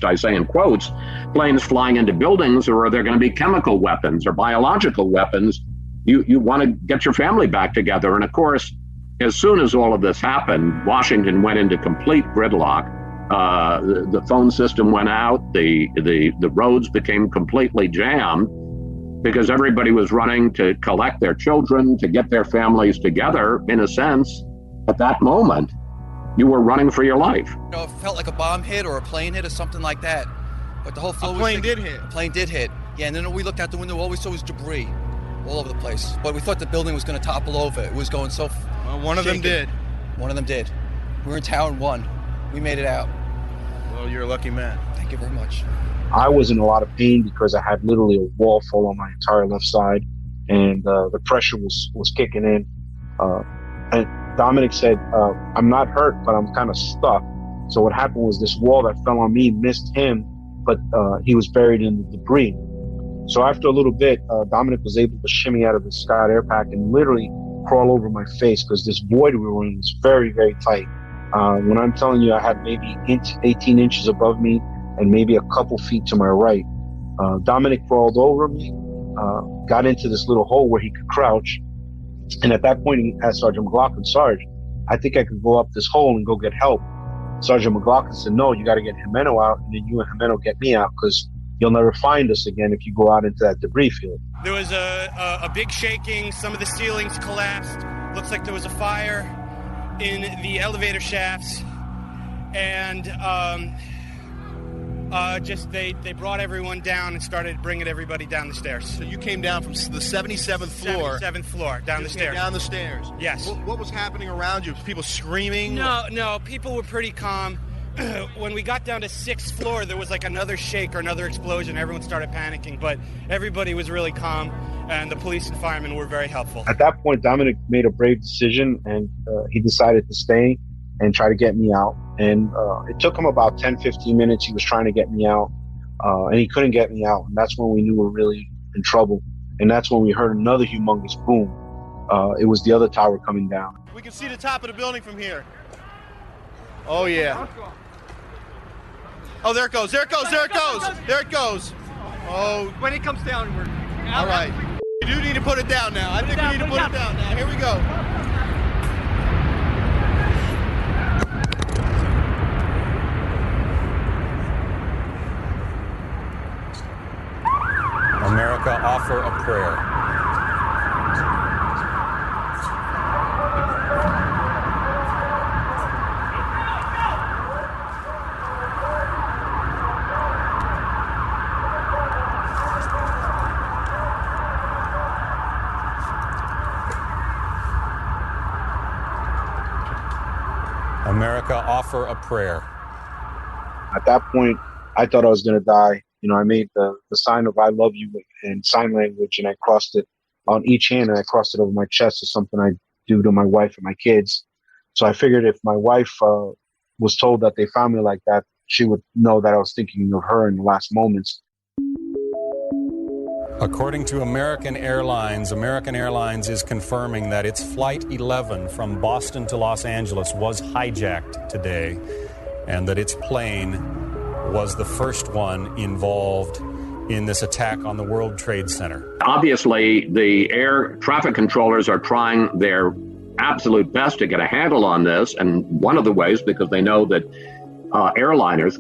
I say in quotes, planes flying into buildings, or are there going to be chemical weapons or biological weapons? You want to get your family back together. And of course, as soon as all of this happened, Washington went into complete gridlock. The phone system went out. The roads became completely jammed because everybody was running to collect their children, to get their families together. In a sense, at that moment, you were running for your life. It felt like a bomb hit or a plane hit or something like that. But the whole floor was... A plane did hit. Yeah, and then we looked out the window, all we saw was debris all over the place. But we thought the building was going to topple over. It was going so... Well, one of them did. One of them did. We were in Tower 1. We made it out. Well, you're a lucky man. Thank you very much. I was in a lot of pain because I had literally a wall fall on my entire left side, and the pressure was kicking in. And Dominic said, I'm not hurt, but I'm kind of stuck. So what happened was this wall that fell on me missed him, but he was buried in the debris. So after a little bit, Dominic was able to shimmy out of the Scott air pack and literally crawl over my face because this void we were in was very, very tight. When I'm telling you I had maybe 18 inches above me and maybe a couple feet to my right, Dominic crawled over me, got into this little hole where he could crouch. And at that point, he asked Sergeant McLaughlin, Sarge, I think I could go up this hole and go get help. Sergeant McLaughlin said, no, you got to get Jimeno out, and then you and Jimeno get me out because you'll never find us again if you go out into that debris field. There was a big shaking. Some of the ceilings collapsed. Looks like there was a fire in the elevator shafts. And they brought everyone down and started bringing everybody down the stairs. So you came down from the 77th floor. 77th floor, down the stairs. Down the stairs. Yes. What was happening around you? People screaming? No, people were pretty calm. When we got down to 6th floor, there was like another shake or another explosion. Everyone started panicking, but everybody was really calm, and the police and firemen were very helpful. At that point, Dominic made a brave decision, and he decided to stay and try to get me out. And it took him about 10, 15 minutes. He was trying to get me out, and he couldn't get me out. And that's when we knew we were really in trouble. And that's when we heard another humongous boom. It was the other tower coming down. We can see the top of the building from here. Oh, yeah. Oh, there it goes. There it goes. There it goes. There it goes. Oh. When it comes down, we're all right. You do need to put it down now. I think we need to put it down now. Here we go. America, offer a prayer. America, offer a prayer. At that point, I thought I was going to die. You know, I made the sign of I love you in sign language, and I crossed it on each hand, and I crossed it over my chest as something I do to my wife and my kids. So I figured if my wife was told that they found me like that, she would know that I was thinking of her in the last moments. According to American Airlines is confirming that its Flight 11 from Boston to Los Angeles was hijacked today, and that its plane was the first one involved in this attack on the World Trade Center. Obviously, the air traffic controllers are trying their absolute best to get a handle on this, and one of the ways, because they know that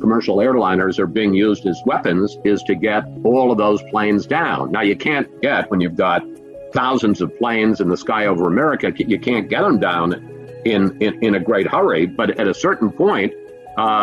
commercial airliners are being used as weapons, is to get all of those planes down. Now, you can't get, when you've got thousands of planes in the sky over America, you can't get them down in a great hurry, but at a certain point,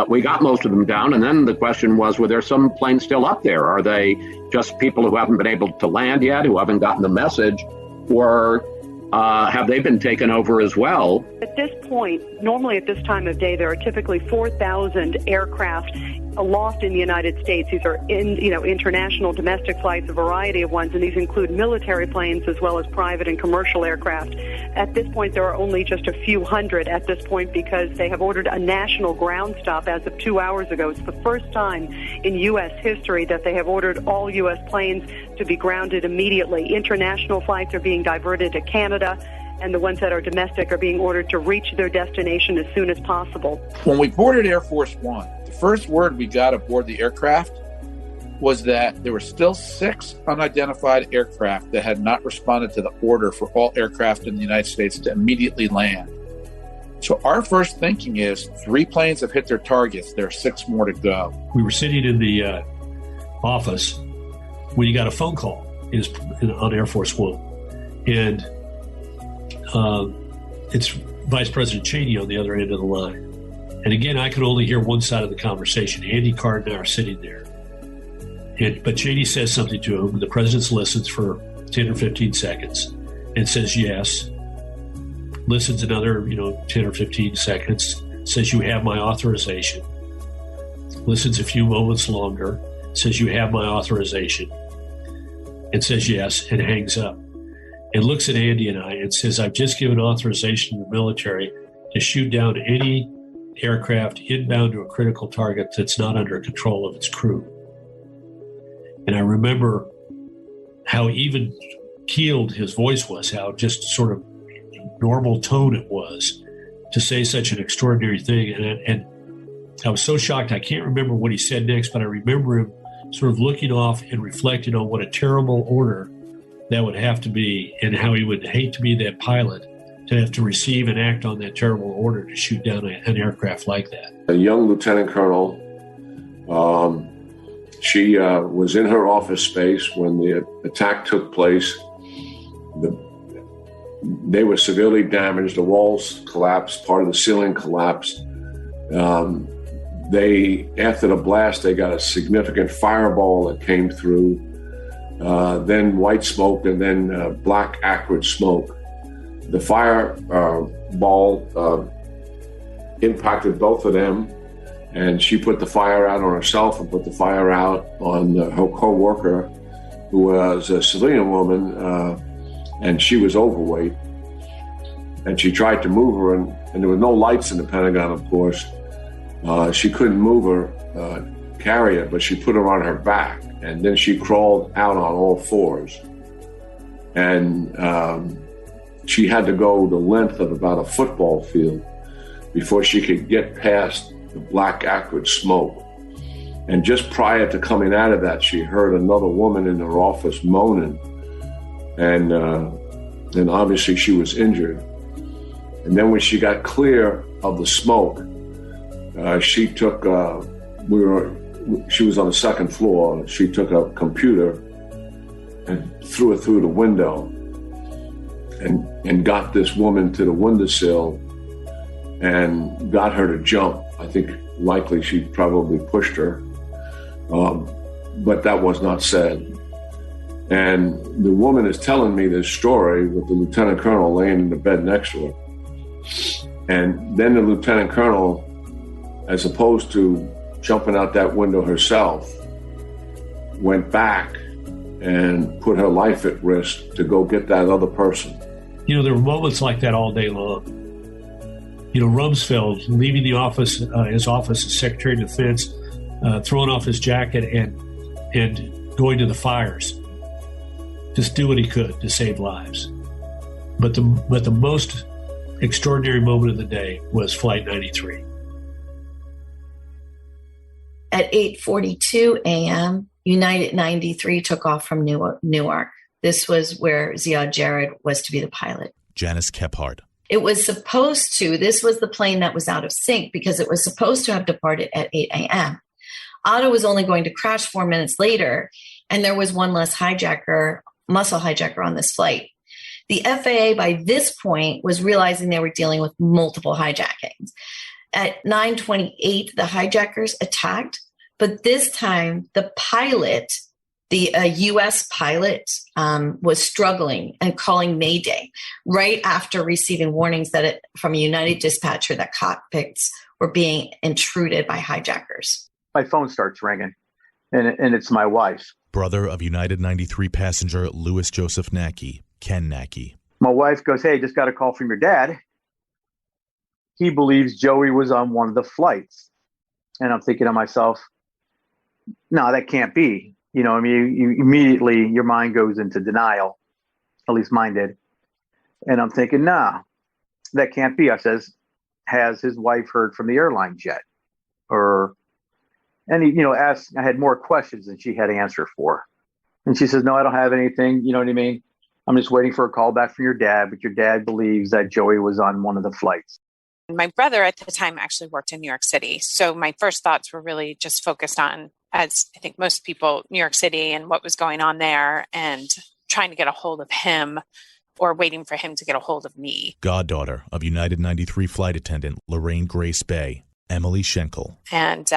we got most of them down, and then the question was, were there some planes still up there? Are they just people who haven't been able to land yet, who haven't gotten the message, or have they been taken over as well? At this point, normally at this time of day, there are typically 4,000 aircraft aloft in the United States. These are international, domestic flights, a variety of ones, and these include military planes as well as private and commercial aircraft. At this point, there are only just a few hundred at this point because they have ordered a national ground stop as of 2 hours ago. It's the first time in U.S. history that they have ordered all U.S. planes to be grounded immediately. International flights are being diverted to Canada, and the ones that are domestic are being ordered to reach their destination as soon as possible. When we boarded Air Force One, the first word we got aboard the aircraft was that there were still 6 unidentified aircraft that had not responded to the order for all aircraft in the United States to immediately land. So our first thinking is 3 planes have hit their targets. There are 6 more to go. We were sitting in the office when you got a phone call on Air Force One. And it's Vice President Cheney on the other end of the line. And again, I could only hear one side of the conversation. Andy Card and I are sitting there. But Cheney says something to him, and the president listens for 10 or 15 seconds and says yes. Listens another, 10 or 15 seconds, says you have my authorization. Listens a few moments longer, says you have my authorization, and says yes, and hangs up. and looks at Andy and I and says, I've just given authorization to the military to shoot down any aircraft inbound to a critical target that's not under control of its crew. And I remember how even keeled his voice was, how just sort of normal tone it was to say such an extraordinary thing. And I was so shocked, I can't remember what he said next, but I remember him sort of looking off and reflecting on what a terrible order that would have to be, and how he would hate to be that pilot to have to receive and act on that terrible order to shoot down an aircraft like that. A young lieutenant colonel, she was in her office space when the attack took place. They were severely damaged. The walls collapsed, part of the ceiling collapsed. After the blast, they got a significant fireball that came through, then white smoke, and then black acrid smoke. The fireball impacted both of them, and she put the fire out on herself and put the fire out on her co-worker, who was a civilian woman, and she was overweight. And she tried to move her, and there were no lights in the Pentagon, of course. She couldn't move her, carry her, but she put her on her back, and then she crawled out on all fours. And she had to go the length of about a football field before she could get past the black acrid smoke. And just prior to coming out of that, she heard another woman in her office moaning, and obviously she was injured. And then when she got clear of the smoke, she took, she was on the second floor. She took a computer and threw it through the window and got this woman to the windowsill and got her to jump. I think likely she probably pushed her, but that was not said. And the woman is telling me this story with the lieutenant colonel laying in the bed next to her. And then the lieutenant colonel, as opposed to jumping out that window herself, went back and put her life at risk to go get that other person. You know, there were moments like that all day long. You know, Rumsfeld leaving the office, his office as Secretary of Defense, throwing off his jacket and going to the fires. Just do what he could to save lives. But the most extraordinary moment of the day was Flight 93. At 8:42 a.m., United 93 took off from Newark. This was where Ziad Jarrett was to be the pilot. Janice Kephart. It was supposed to, this was the plane that was out of sync because it was supposed to have departed at 8 a.m. Otto was only going to crash 4 minutes later, and there was one less muscle hijacker on this flight. The FAA by this point was realizing they were dealing with multiple hijackings. At 9:28, the hijackers attacked, but this time the pilot, the U.S. pilot, was struggling and calling Mayday right after receiving warnings from a United dispatcher that cockpits were being intruded by hijackers. My phone starts ringing, and it's my wife. Brother of United 93 passenger Louis Joseph Nackey, Ken Nackey. My wife goes, "Hey, just got a call from your dad. He believes Joey was on one of the flights." And I'm thinking to myself, no, that can't be. You know, I mean, you immediately, your mind goes into denial. At least mine did. And I'm thinking, nah, that can't be. I says, has his wife heard from the airlines yet? And he, asked, I had more questions than she had answer for. And she says, no, I don't have anything. You know what I mean? I'm just waiting for a call back from your dad, but your dad believes that Joey was on one of the flights. My brother at the time actually worked in New York City. So my first thoughts were really just focused on, as I think most people, New York City and what was going on there and trying to get a hold of him or waiting for him to get a hold of me. Goddaughter of United 93 flight attendant Lorraine Grace Bay, Emily Schenkel. And,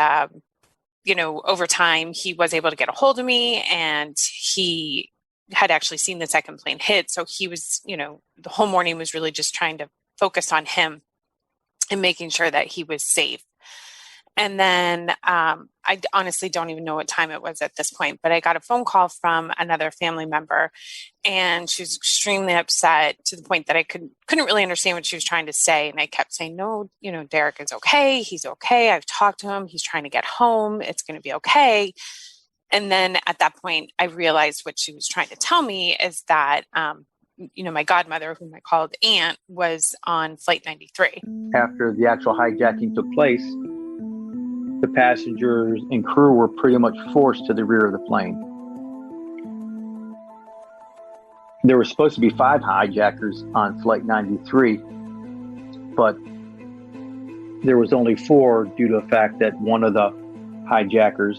over time, he was able to get a hold of me, and he had actually seen the second plane hit. So he was, the whole morning was really just trying to focus on him and making sure that he was safe. And then I I honestly don't even know what time it was at this point, but I got a phone call from another family member, and she was extremely upset to the point that I couldn't really understand what she was trying to say. And I kept saying, no, Derek is okay. He's okay. I've talked to him. He's trying to get home. It's going to be okay. And then at that point, I realized what she was trying to tell me is that, my godmother, whom I called aunt, was on Flight 93. After the actual hijacking took place, the passengers and crew were pretty much forced to the rear of the plane. There were supposed to be 5 hijackers on Flight 93, but there was only 4 due to the fact that one of the hijackers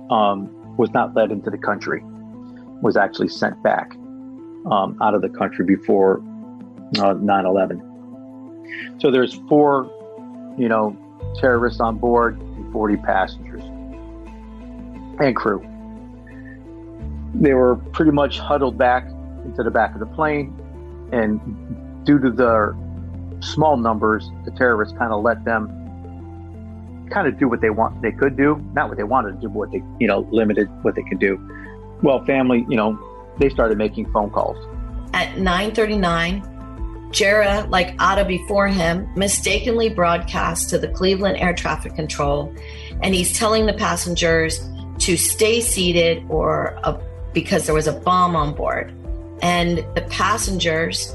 was not let into the country, was actually sent back out of the country before 9/11. So there's 4, terrorists on board and 40 passengers and crew. They were pretty much huddled back into the back of the plane, and due to their small numbers, the terrorists kind of let them kind of do what they could do, not what they wanted to do, but what they, limited what they could do. Well, family, they started making phone calls. At 9:39, Jarrah, like Atta before him, mistakenly broadcast to the Cleveland Air Traffic Control, and he's telling the passengers to stay seated because there was a bomb on board. And the passengers,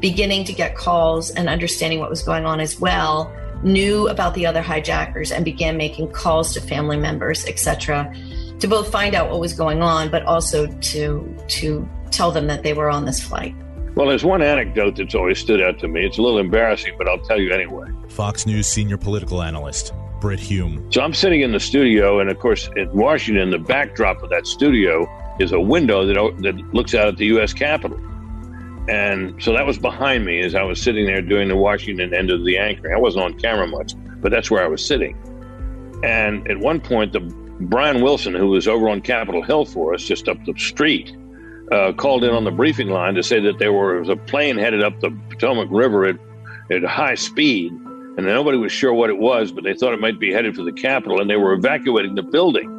beginning to get calls and understanding what was going on as well, knew about the other hijackers and began making calls to family members, etc., to both find out what was going on, but also to tell them that they were on this flight. Well, there's one anecdote that's always stood out to me. It's a little embarrassing, but I'll tell you anyway. Fox News senior political analyst, Brit Hume. So I'm sitting in the studio, and of course, in Washington, the backdrop of that studio is a window that looks out at the U.S. Capitol. And so that was behind me as I was sitting there doing the Washington end of the anchoring. I wasn't on camera much, but that's where I was sitting. And at one point, Brian Wilson, who was over on Capitol Hill for us, just up the street, called in on the briefing line to say that there was a plane headed up the Potomac River at high speed, and nobody was sure what it was, but they thought it might be headed for the Capitol, and they were evacuating the building,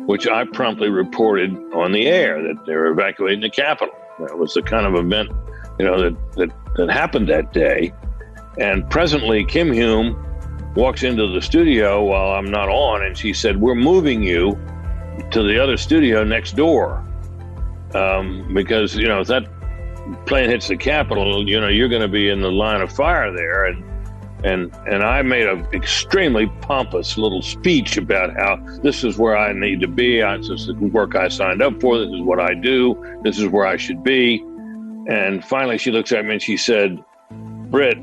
which I promptly reported on the air that they were evacuating the Capitol. That was the kind of event, that happened that day. And presently, Kim Hume walks into the studio while I'm not on, and she said, "We're moving you to the other studio next door. Because, if that plane hits the Capitol, you're going to be in the line of fire there." And I made an extremely pompous little speech about how this is where I need to be. This is the work I signed up for. This is what I do. This is where I should be. And finally, she looks at me and she said, "Brit,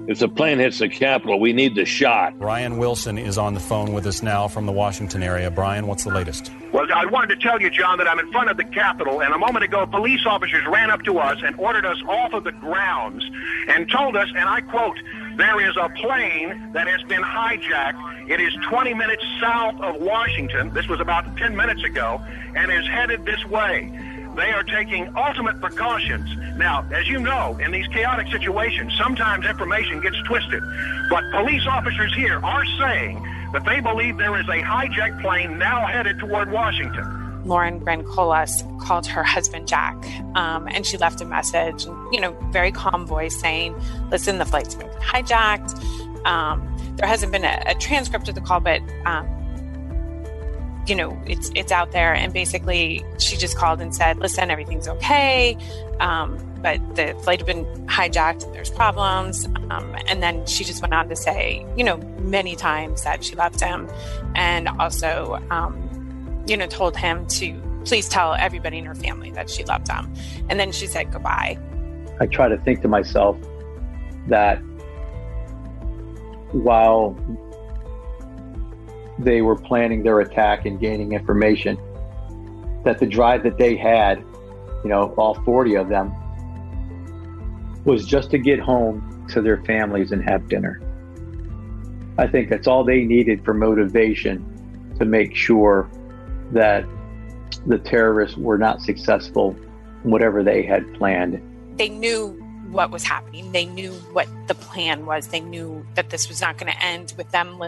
if the plane hits the Capitol, we need the shot." Brian Wilson is on the phone with us now from the Washington area. Brian, what's the latest? Well, I wanted to tell you, John, that I'm in front of the Capitol, and a moment ago, police officers ran up to us and ordered us off of the grounds and told us, and I quote, "There is a plane that has been hijacked. It is 20 minutes south of Washington." This was about 10 minutes ago, and is headed this way. They are taking ultimate precautions. Now, as you know, in these chaotic situations, sometimes information gets twisted. But police officers here are saying that they believe there is a hijacked plane now headed toward Washington. Lauren Grancolas called her husband Jack, and she left a message, very calm voice saying, "Listen, the flight's been hijacked." There hasn't been a transcript of the call, but it's out there. And basically, she just called and said, "Listen, everything's okay, but the flight had been hijacked and there's problems." And then she just went on to say, many times that she loved him, and also, told him to please tell everybody in her family that she loved him. And then she said goodbye. I try to think to myself that while they were planning their attack and gaining information, that the drive that they had, all 40 of them, was just to get home to their families and have dinner. I think that's all they needed for motivation to make sure that the terrorists were not successful in whatever they had planned. They knew what was happening. They knew what the plan was. They knew that this was not going to end with them,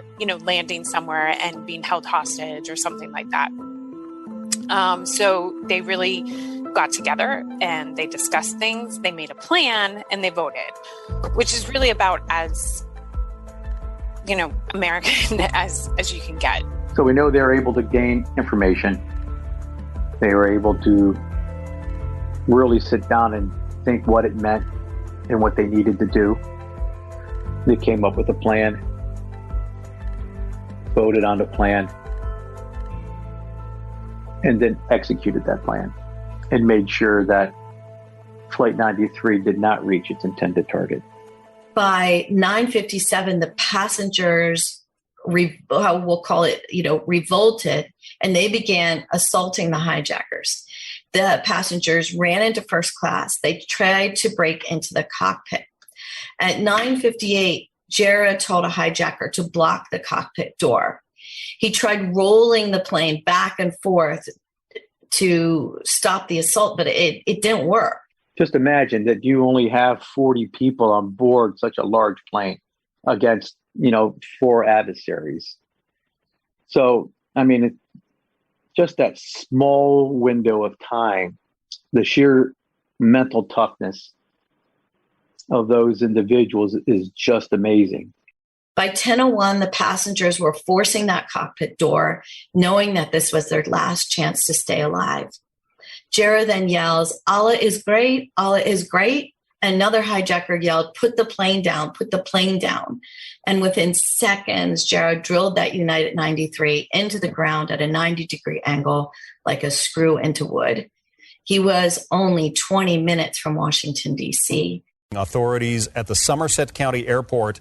landing somewhere and being held hostage or something like that. So they really got together and they discussed things. They made a plan and they voted, which is really about as, American as you can get. So we know they're able to gain information. They were able to really sit down and think what it meant and what they needed to do. They came up with a plan, voted on the plan, and then executed that plan and made sure that Flight 93 did not reach its intended target. By 9:57, the passengers, we'll call it, revolted, and they began assaulting the hijackers. The passengers ran into first class. They tried to break into the cockpit. At 9:58, Jarrah told a hijacker to block the cockpit door. He tried rolling the plane back and forth to stop the assault, but it didn't work. Just imagine that you only have 40 people on board such a large plane against, 4 adversaries. So, just that small window of time, the sheer mental toughness of those individuals is just amazing. By 10:01, the passengers were forcing that cockpit door, knowing that this was their last chance to stay alive. Jarrah then yells, "Allah is great, Allah is great." Another hijacker yelled, "Put the plane down, put the plane down." And within seconds, Jarrah drilled that United 93 into the ground at a 90-degree angle, like a screw into wood. He was only 20 minutes from Washington, D.C. Authorities at the Somerset County Airport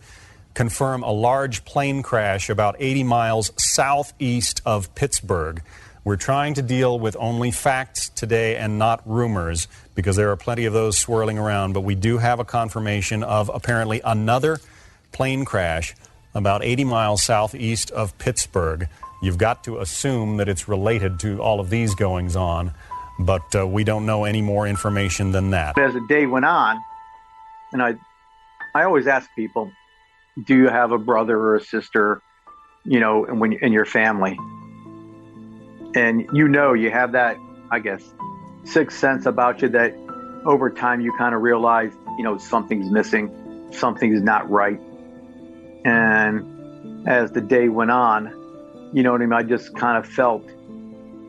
confirm a large plane crash about 80 miles southeast of Pittsburgh. We're trying to deal with only facts today and not rumors because there are plenty of those swirling around, but we do have a confirmation of apparently another plane crash about 80 miles southeast of Pittsburgh. You've got to assume that it's related to all of these goings on, but we don't know any more information than that. As the day went on, and I always ask people, do you have a brother or a sister, in your family? And you have that, sixth sense about you that over time you kind of realize, something's missing, something's not right. And as the day went on, I just kind of felt,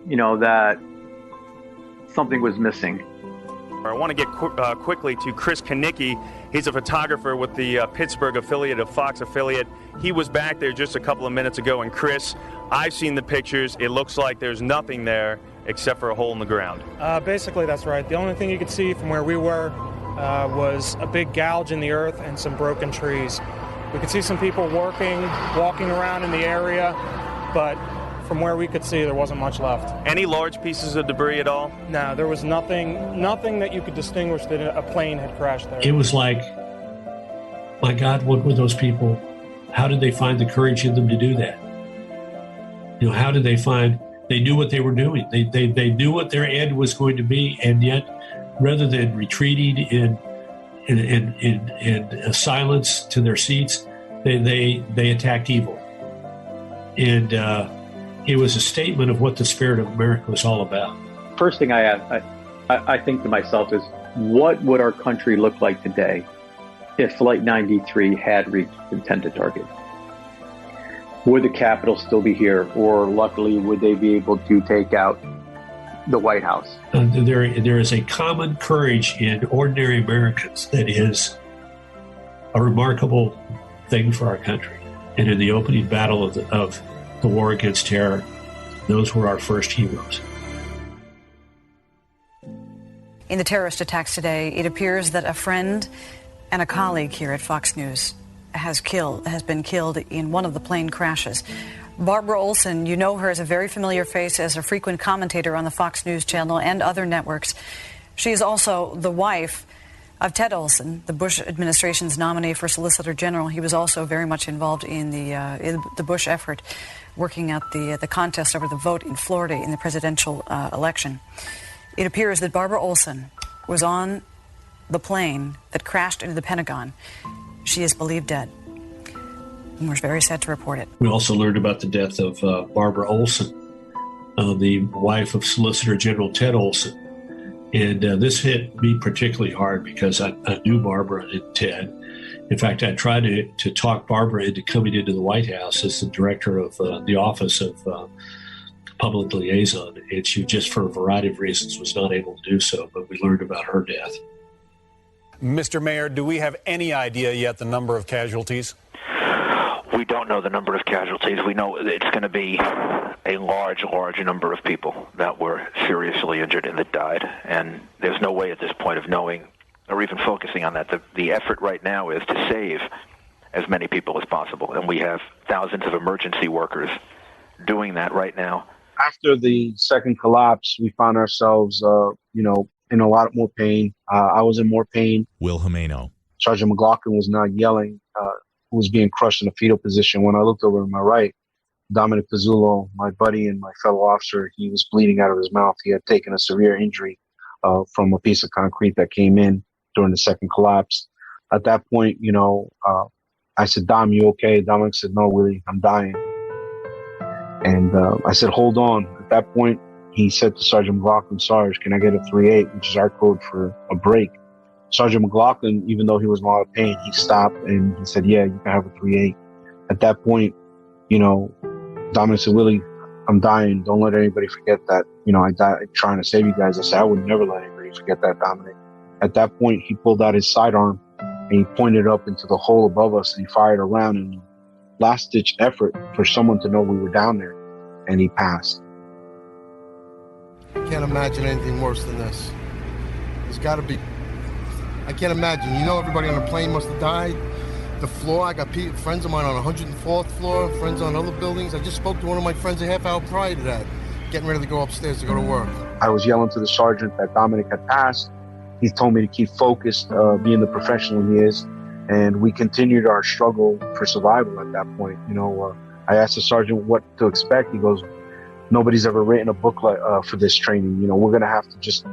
that something was missing. I want to get quickly to Chris Kanicki. He's a photographer with the Pittsburgh affiliate of Fox affiliate. He was back there just a couple of minutes ago. And Chris, I've seen the pictures. It looks like there's nothing there except for a hole in the ground. Basically, that's right. The only thing you could see from where we were was a big gouge in the earth and some broken trees. We could see some people walking around in the area, but from where we could see, there wasn't much left. Any large pieces of debris at all? No, there was nothing that you could distinguish that a plane had crashed there. It was like, my God, what were those people? How did they find the courage in them to do that? How did they find, they knew what they were doing. They knew what their end was going to be, and yet, rather than retreating in silence to their seats, they attacked evil. And it was a statement of what the spirit of America was all about. First thing I think to myself is, what would our country look like today if Flight 93 had reached its intended target? Would the Capitol still be here, or luckily would they be able to take out the White House? There is a common courage in ordinary Americans that is a remarkable thing for our country. And in the opening battle of the war against terror, those were our first heroes. In the terrorist attacks today, it appears that a friend and a colleague here at Fox News has been killed in one of the plane crashes. Barbara Olson, you know her as a very familiar face as a frequent commentator on the Fox News channel and other networks. She is also the wife of Ted Olson, the Bush administration's nominee for Solicitor General. He was also very much involved in the Bush effort, working out the contest over the vote in Florida in the presidential election. It appears that Barbara Olson was on the plane that crashed into the Pentagon. She is believed dead. And we're very sad to report it. We also learned about the death of Barbara Olson, the wife of Solicitor General Ted Olson. And this hit me particularly hard because I knew Barbara and Ted. In fact, I tried to talk Barbara into coming into the White House as the director of the Office of Public Liaison, and she just, for a variety of reasons, was not able to do so, but we learned about her death. Mr. Mayor, do we have any idea yet the number of casualties? We don't know the number of casualties. We know it's going to be a large number of people that were seriously injured and that died, and there's no way at this point of knowing or even focusing on that. The effort right now is to save as many people as possible, and we have thousands of emergency workers doing that right now. After the second collapse, we found ourselves, in a lot more pain. I was in more pain. Will Jimeno. Sergeant McLaughlin was not yelling, who was being crushed in a fetal position. When I looked over to my right, Dominic Pizzulo, my buddy and my fellow officer, he was bleeding out of his mouth. He had taken a severe injury from a piece of concrete that came in during the second collapse. At that point, I said, Dom, you okay? Dominic said, no, Willie, I'm dying. And I said, hold on. At that point, he said to Sergeant McLaughlin, Sarge, can I get a 3-8, which is our code for a break? Sergeant McLaughlin, even though he was in a lot of pain, he stopped and he said, yeah, you can have a 3-8. At that point, Dominic said, Willie, I'm dying. Don't let anybody forget that, I died trying to save you guys. I said, I would never let anybody forget that, Dominic. At that point, he pulled out his sidearm and he pointed up into the hole above us and he fired around in a last-ditch effort for someone to know we were down there, and he passed. I can't imagine anything worse than this. There's got to be. I can't imagine. Everybody on the plane must have died. The floor, I got friends of mine on 104th floor, friends on other buildings. I just spoke to one of my friends a half hour prior to that, getting ready to go upstairs to go to work. I was yelling to the sergeant that Dominic had passed. He told me to keep focused, being the professional he is. And we continued our struggle for survival at that point. I asked the sergeant what to expect. He goes, nobody's ever written a book for this training. We're going to have to just,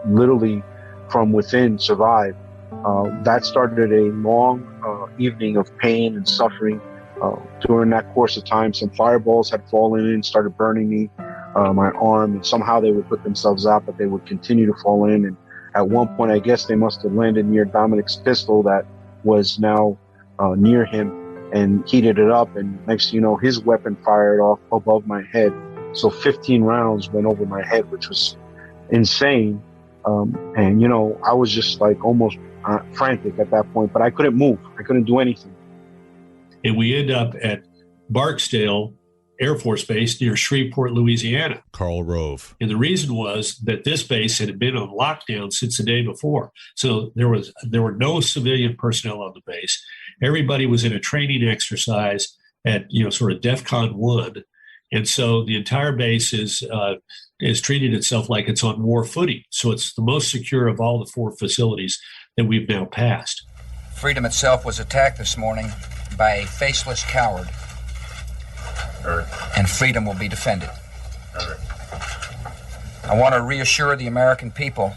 literally from within survive. That started a long evening of pain and suffering. During that course of time, some fireballs had fallen in, started burning me, my arm, and somehow they would put themselves out, but they would continue to fall in. And at one point, I guess they must have landed near Dominic's pistol that was now near him and heated it up. And next thing you know, his weapon fired off above my head. So 15 rounds went over my head, which was insane. And I was just like almost frantic at that point, but I couldn't move. I couldn't do anything. And we end up at Barksdale Air Force Base near Shreveport, Louisiana. Karl Rove. And the reason was that this base had been on lockdown since the day before. So there were no civilian personnel on the base. Everybody was in a training exercise at, sort of DEFCON 1. And so the entire base is treated itself like it's on war footing. So it's the most secure of all the 4 facilities that we've now passed. Freedom itself was attacked this morning by a faceless coward. And freedom will be defended. I want to reassure the American people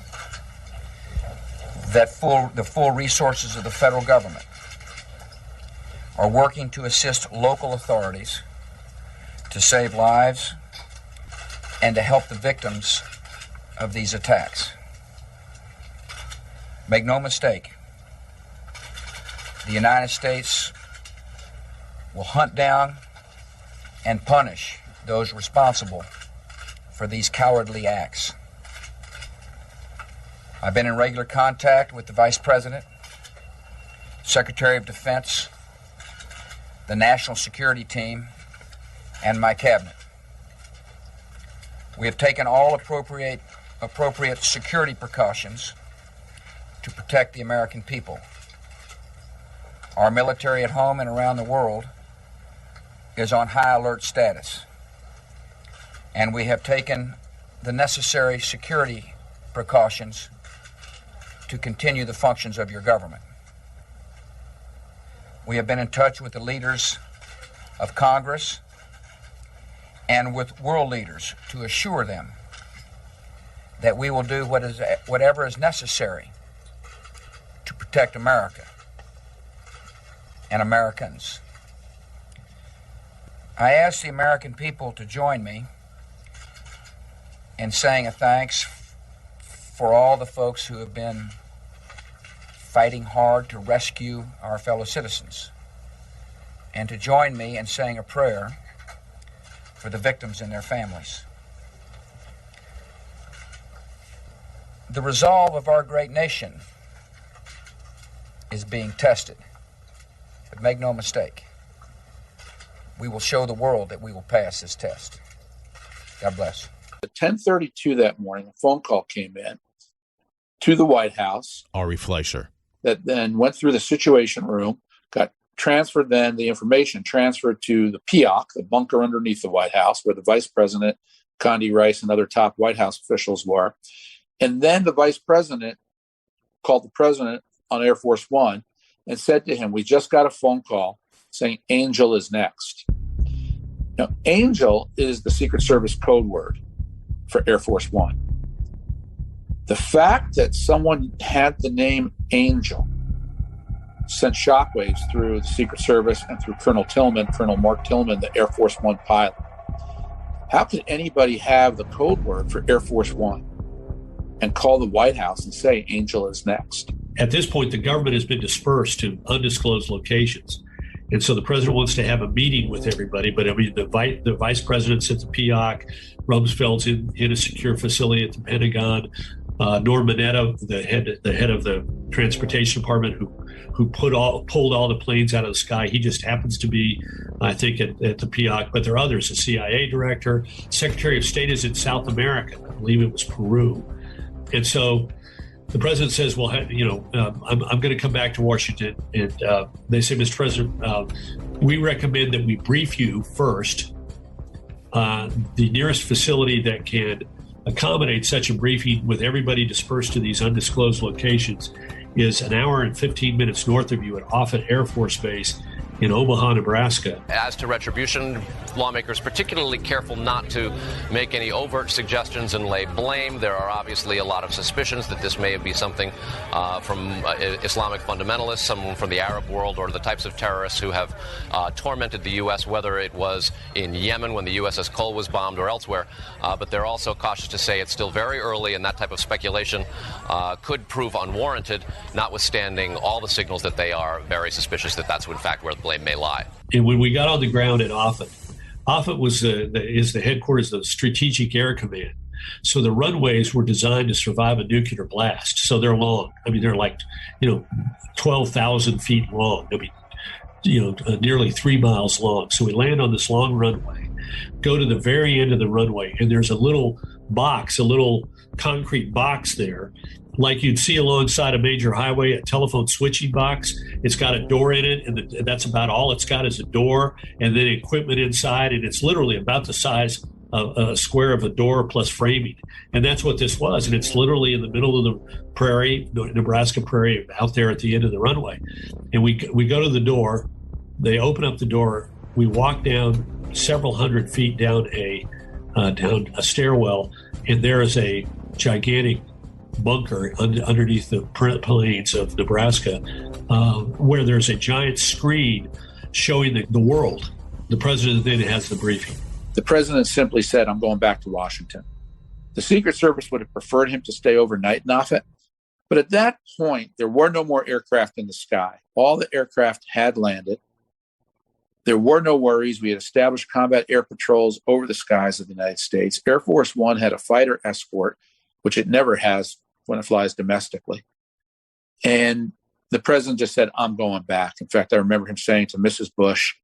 that the full resources of the federal government are working to assist local authorities to save lives and to help the victims of these attacks. Make no mistake, the United States will hunt down and punish those responsible for these cowardly acts. I've been in regular contact with the Vice President, Secretary of Defense, the National Security Team, and my cabinet. We have taken all appropriate security precautions to protect the American people. Our military at home and around the world is on high alert status, and we have taken the necessary security precautions to continue the functions of your government. We have been in touch with the leaders of Congress and with world leaders to assure them that we will do whatever is necessary protect America and Americans. I ask the American people to join me in saying a thanks for all the folks who have been fighting hard to rescue our fellow citizens, and to join me in saying a prayer for the victims and their families. The resolve of our great nation is being tested, but make no mistake, we will show the world that we will pass this test. God bless. At 10:32 that morning, a phone call came in to the White House. Ari Fleischer. That then went through the Situation Room, got transferred, then the information transferred to the PIOC, the bunker underneath the White House, where the Vice President, Condi Rice, and other top White House officials were. And then the Vice President called the President on Air Force One and said to him, we just got a phone call saying Angel is next. Now, Angel is the Secret Service code word for Air Force One. The fact that someone had the name Angel sent shockwaves through the Secret Service and through Colonel Mark Tillman, the Air Force One pilot. How could anybody have the code word for Air Force One and call the White House and say Angel is next? At this point, the government has been dispersed to undisclosed locations. And so the president wants to have a meeting with everybody, but I mean, the vice president's at the PIOC, Rumsfeld's in a secure facility at the Pentagon, Norm Mineta, the head of the transportation department, who pulled all the planes out of the sky. He just happens to be, I think, at the PIOC, but there are others. The CIA director, Secretary of State is in South America. I believe it was Peru. And so the president says, well, I'm going to come back to Washington. And they say, Mr. President, we recommend that we brief you first. The nearest facility that can accommodate such a briefing with everybody dispersed to these undisclosed locations is an hour and 15 minutes north of you at Offutt Air Force Base in Omaha, Nebraska. As to retribution, lawmakers particularly careful not to make any overt suggestions and lay blame. There are obviously a lot of suspicions that this may be something from Islamic fundamentalists, someone from the Arab world, or the types of terrorists who have tormented the U.S., whether it was in Yemen when the USS Cole was bombed or elsewhere. But they're also cautious to say it's still very early, and that type of speculation could prove unwarranted, notwithstanding all the signals that they are very suspicious that that's in fact where the blame may lie. And when we got on the ground at Offutt is the headquarters of the Strategic Air Command. So the runways were designed to survive a nuclear blast. So they're long. I mean, they're like, 12,000 feet long. I mean, nearly 3 miles long. So we land on this long runway, go to the very end of the runway, and there's a little box, a little concrete box there, like you'd see alongside a major highway, a telephone switching box. It's got a door in it, and that's about all it's got is a door and then equipment inside, and it's literally about the size of a square of a door plus framing. And that's what this was, and it's literally in the middle of the prairie, the Nebraska prairie, out there at the end of the runway. And we go to the door, they open up the door, we walk down several hundred feet down a stairwell, and there is a gigantic bunker underneath the plains of Nebraska, where there's a giant screen showing the world. The president then has the briefing. The president simply said, I'm going back to Washington. The Secret Service would have preferred him to stay overnight in Offutt, but at that point, there were no more aircraft in the sky. All the aircraft had landed. There were no worries. We had established combat air patrols over the skies of the United States. Air Force One had a fighter escort, which it never has when it flies domestically. And the president just said, I'm going back. In fact, I remember him saying to Mrs. Bush,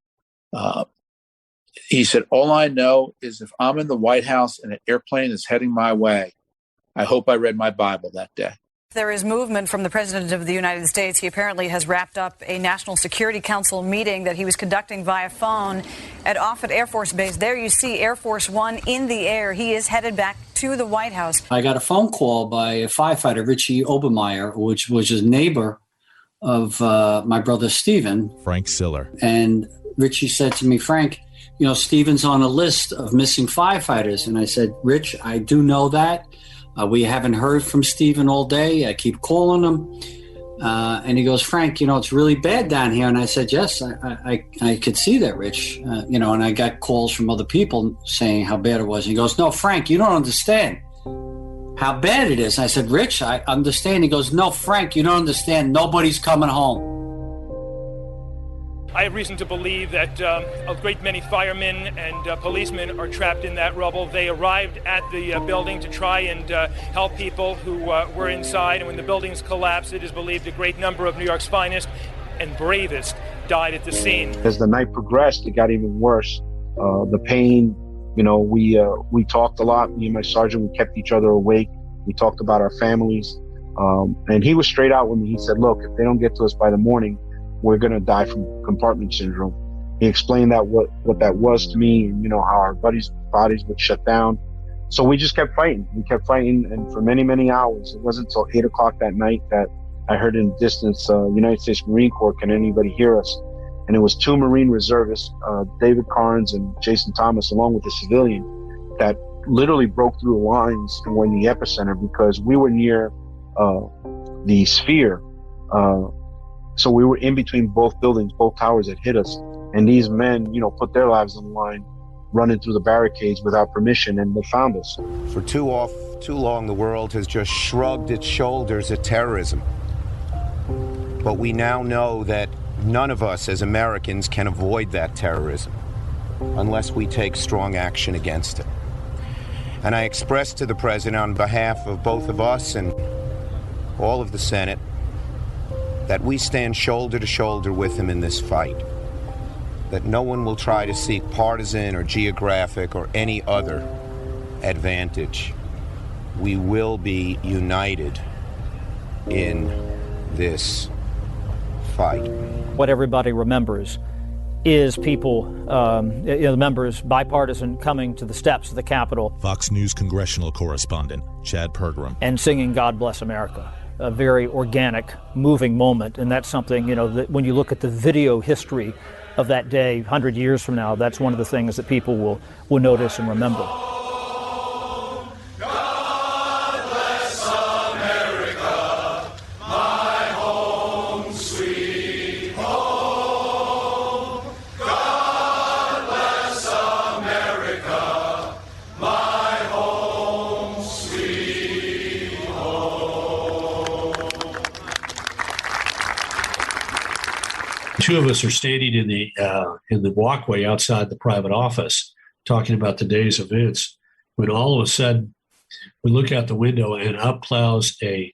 he said, all I know is if I'm in the White House and an airplane is heading my way, I hope I read my Bible that day. There is movement from the President of the United States. He apparently has wrapped up a National Security Council meeting that he was conducting via phone at Offutt Air Force Base. There you see Air Force One in the air. He is headed back to the White House. I got a phone call by a firefighter, Richie Obermeyer, which was a neighbor of my brother Stephen. Frank Siller. And Richie said to me, Frank, Stephen's on a list of missing firefighters. And I said, Rich, I do know that. We haven't heard from Stephen all day. I keep calling him. And he goes, Frank, it's really bad down here. And I said, yes, I could see that, Rich. And I got calls from other people saying how bad it was. And he goes, no, Frank, you don't understand how bad it is. And I said, Rich, I understand. He goes, no, Frank, you don't understand. Nobody's coming home. I have reason to believe that a great many firemen and policemen are trapped in that rubble. They arrived at the building to try and help people who were inside. And when the buildings collapsed, it is believed a great number of New York's finest and bravest died at the scene. As the night progressed, it got even worse. The pain, we talked a lot. Me and my sergeant, we kept each other awake. We talked about our families. And he was straight out with me. He said, look, if they don't get to us by the morning, we're going to die from compartment syndrome. He explained that what that was to me, and how our bodies would shut down. So we just kept fighting. We kept fighting, and for many, many hours. It wasn't until 8 o'clock that night that I heard in the distance, United States Marine Corps, can anybody hear us? And it was 2 Marine reservists, David Carnes and Jason Thomas, along with a civilian, that literally broke through the lines and were in the epicenter because we were near the sphere. So we were in between both buildings, both towers that hit us. And these men, put their lives on the line, running through the barricades without permission, and they found us. For too long, the world has just shrugged its shoulders at terrorism. But we now know that none of us as Americans can avoid that terrorism unless we take strong action against it. And I express to the President on behalf of both of us and all of the Senate that we stand shoulder to shoulder with him in this fight, that no one will try to seek partisan or geographic or any other advantage. We will be united in this fight. What everybody remembers is people, the members, bipartisan, coming to the steps of the Capitol. Fox News congressional correspondent Chad Pergram. And singing God Bless America. A very organic, moving moment. And that's something, that when you look at the video history of that day 100 years from now, that's one of the things that people will notice and remember. Two of us are standing in the walkway outside the private office talking about the day's events when all of a sudden we look out the window and up plows a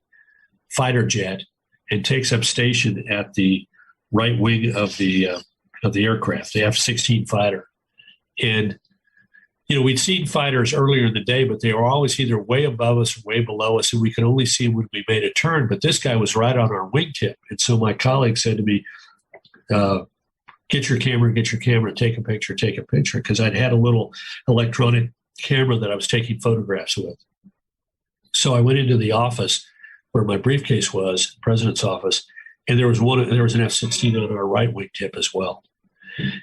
fighter jet and takes up station at the right wing of the aircraft, the F-16 fighter. And we'd seen fighters earlier in the day, but they were always either way above us or way below us, and we could only see when we made a turn. But this guy was right on our wingtip. And so my colleague said to me, get your camera, take a picture, because I'd had a little electronic camera that I was taking photographs with. So I went into the office where my briefcase was, the president's office, and there was an F-16 on our right wingtip as well.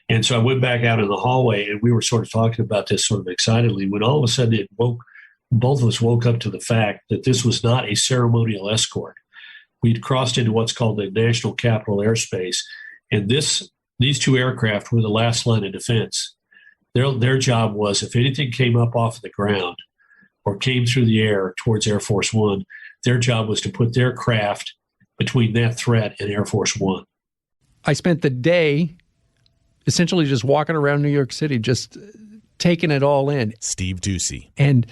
And so I went back out in the hallway, and we were sort of talking about this sort of excitedly when all of a sudden both of us woke up to the fact that this was not a ceremonial escort. We'd crossed into what's called the National Capital Airspace. And these 2 aircraft were the last line of defense. Their job was, if anything came up off the ground or came through the air towards Air Force One, their job was to put their craft between that threat and Air Force One. I spent the day essentially just walking around New York City, just taking it all in. Steve Doocy. And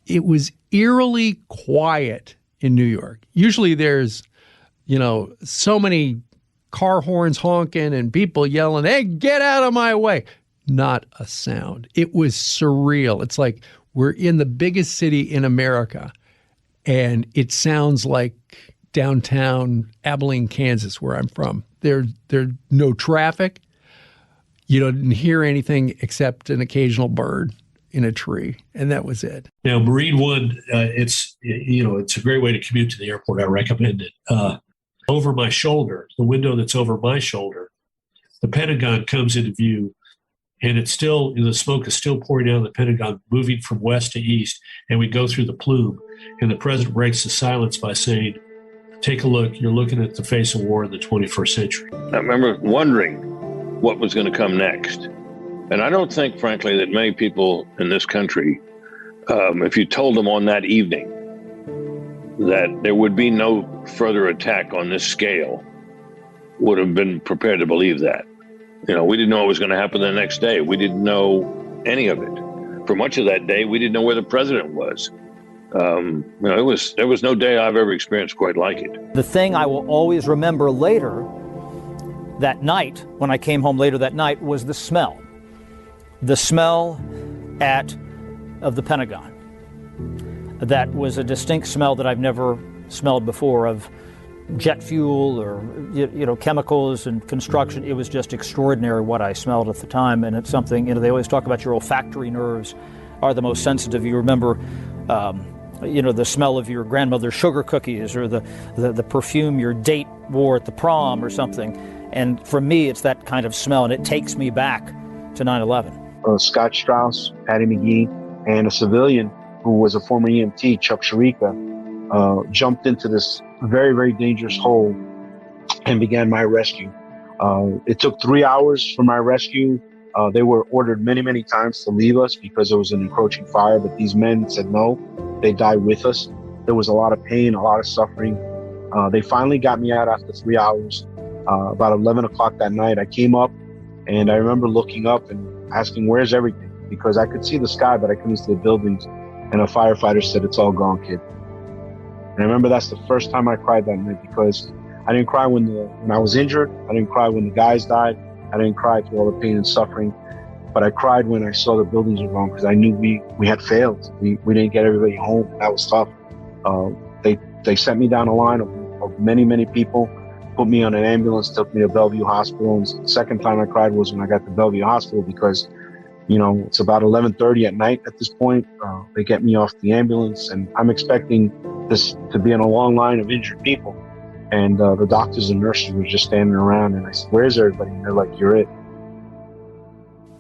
it was eerily quiet in New York. Usually there's, so many car horns honking and people yelling, hey, get out of my way. Not a sound. It was surreal. It's like we're in the biggest city in America, and it sounds like downtown Abilene, Kansas, where I'm from. There's no traffic. You didn't hear anything except an occasional bird in a tree, and that was it. Now, Marine One, it's a great way to commute to the airport. I recommend it. Over my shoulder, the window that's over my shoulder, the Pentagon comes into view, and it's still, the smoke is still pouring out of the Pentagon, moving from west to east, and we go through the plume, and the president breaks the silence by saying, take a look. You're looking at the face of war in the 21st century. I remember wondering what was going to come next. And I don't think, frankly, that many people in this country, if you told them on that evening that there would be no further attack on this scale, would have been prepared to believe that. You know, we didn't know what was going to happen the next day. We didn't know any of it. For much of that day, we didn't know where the president was. You know, there was no day I've ever experienced quite like it. The thing I will always remember later that night, when I came home later that night, was the smell. The smell of the Pentagon. That was a distinct smell that I've never smelled before, of jet fuel or chemicals and construction. It was just extraordinary what I smelled at the time, and it's something, they always talk about your olfactory nerves are the most sensitive. You remember the smell of your grandmother's sugar cookies, or the perfume your date wore at the prom or something. And for me, it's that kind of smell, and it takes me back to 9/11. Scott Strauss, Patty McGee, and a civilian who was a former EMT, Chuck Sharika, jumped into this very, very dangerous hole and began my rescue. It took 3 hours for my rescue. They were ordered many, many times to leave us because it was an encroaching fire, but these men said no. They died with us. There was a lot of pain, a lot of suffering. They finally got me out after 3 hours. About 11 o'clock that night, I came up, and I remember looking up and asking, "Where's everything?" Because I could see the sky, but I couldn't see the buildings. And a firefighter said, "It's all gone, kid." And I remember that's the first time I cried that night, because I didn't cry when I was injured. I didn't cry when the guys died. I didn't cry through all the pain and suffering. But I cried when I saw the buildings were gone, because I knew we had failed. We didn't get everybody home. That was tough. They sent me down a line of many, many people, put me on an ambulance, took me to Bellevue Hospital. And the second time I cried was when I got to Bellevue Hospital, because it's about 11:30 at night at this point. They get me off the ambulance, and I'm expecting this to be in a long line of injured people. And the doctors and nurses were just standing around, and I said, "Where's everybody?" And they're like, "You're it."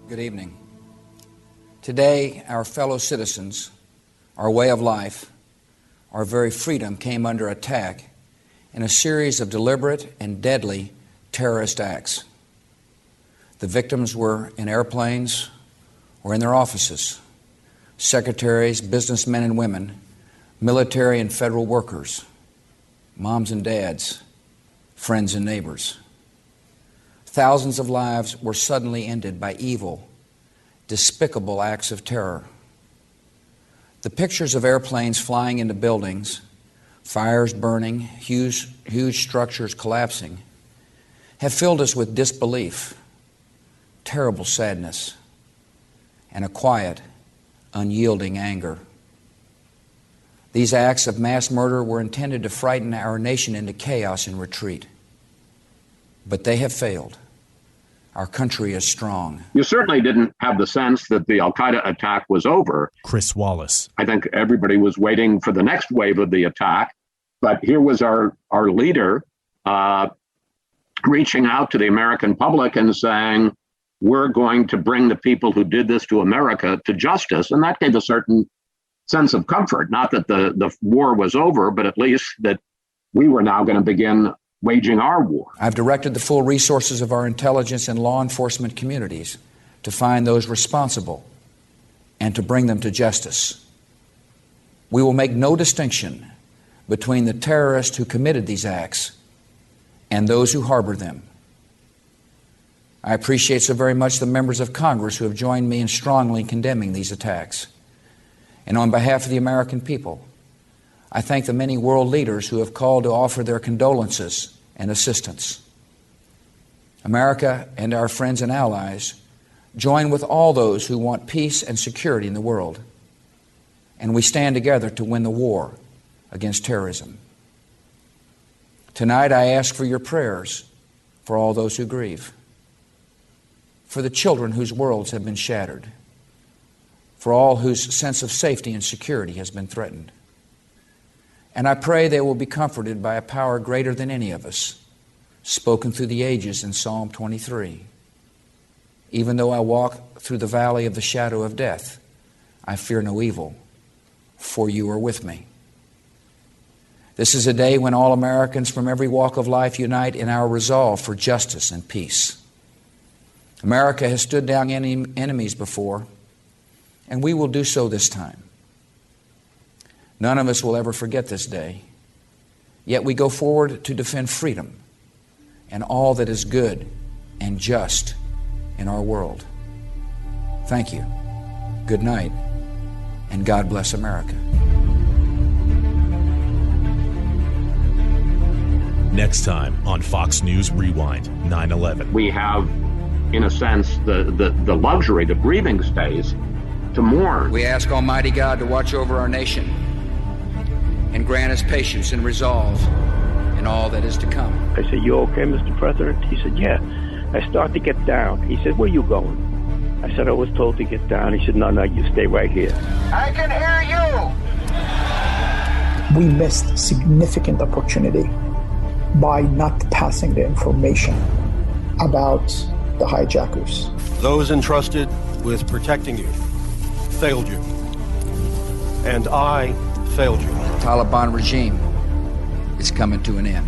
Good evening. Today, our fellow citizens, our way of life, our very freedom came under attack in a series of deliberate and deadly terrorist acts. The victims were in airplanes or in their offices, secretaries, businessmen and women, military and federal workers, moms and dads, friends and neighbors. Thousands of lives were suddenly ended by evil, despicable acts of terror. The pictures of airplanes flying into buildings, fires burning, huge structures collapsing, have filled us with disbelief, terrible sadness, and a quiet, unyielding anger. These acts of mass murder were intended to frighten our nation into chaos and retreat. But they have failed. Our country is strong. You certainly didn't have the sense that the al-Qaeda attack was over. Chris Wallace. I think everybody was waiting for the next wave of the attack. But here was our leader reaching out to the American public and saying, we're going to bring the people who did this to America to justice. And that gave a certain sense of comfort. Not that the war was over, but at least that we were now going to begin waging our war. I've directed the full resources of our intelligence and law enforcement communities to find those responsible and to bring them to justice. We will make no distinction between the terrorists who committed these acts and those who harbor them. I appreciate so very much the members of Congress who have joined me in strongly condemning these attacks. And on behalf of the American people, I thank the many world leaders who have called to offer their condolences and assistance. America and our friends and allies join with all those who want peace and security in the world, and we stand together to win the war against terrorism. Tonight I ask for your prayers for all those who grieve, for the children whose worlds have been shattered, for all whose sense of safety and security has been threatened. And I pray they will be comforted by a power greater than any of us, spoken through the ages in Psalm 23. Even though I walk through the valley of the shadow of death, I fear no evil, for you are with me. This is a day when all Americans from every walk of life unite in our resolve for justice and peace. America has stood down enemies before, and we will do so this time. None of us will ever forget this day, yet we go forward to defend freedom and all that is good and just in our world. Thank you. Good night, and God bless America. Next time on Fox News Rewind, 9/11. We have, in a sense, the luxury, the breathing space to mourn. We ask Almighty God to watch over our nation and grant us patience and resolve in all that is to come. I said, "You okay, Mr. President?" He said, "Yeah." I started to get down. He said, "Where you going?" I said, "I was told to get down." He said, No, you stay right here." I can hear you! We missed significant opportunity by not passing the information about the hijackers. Those entrusted with protecting you failed you. And I failed you. The Taliban regime is coming to an end.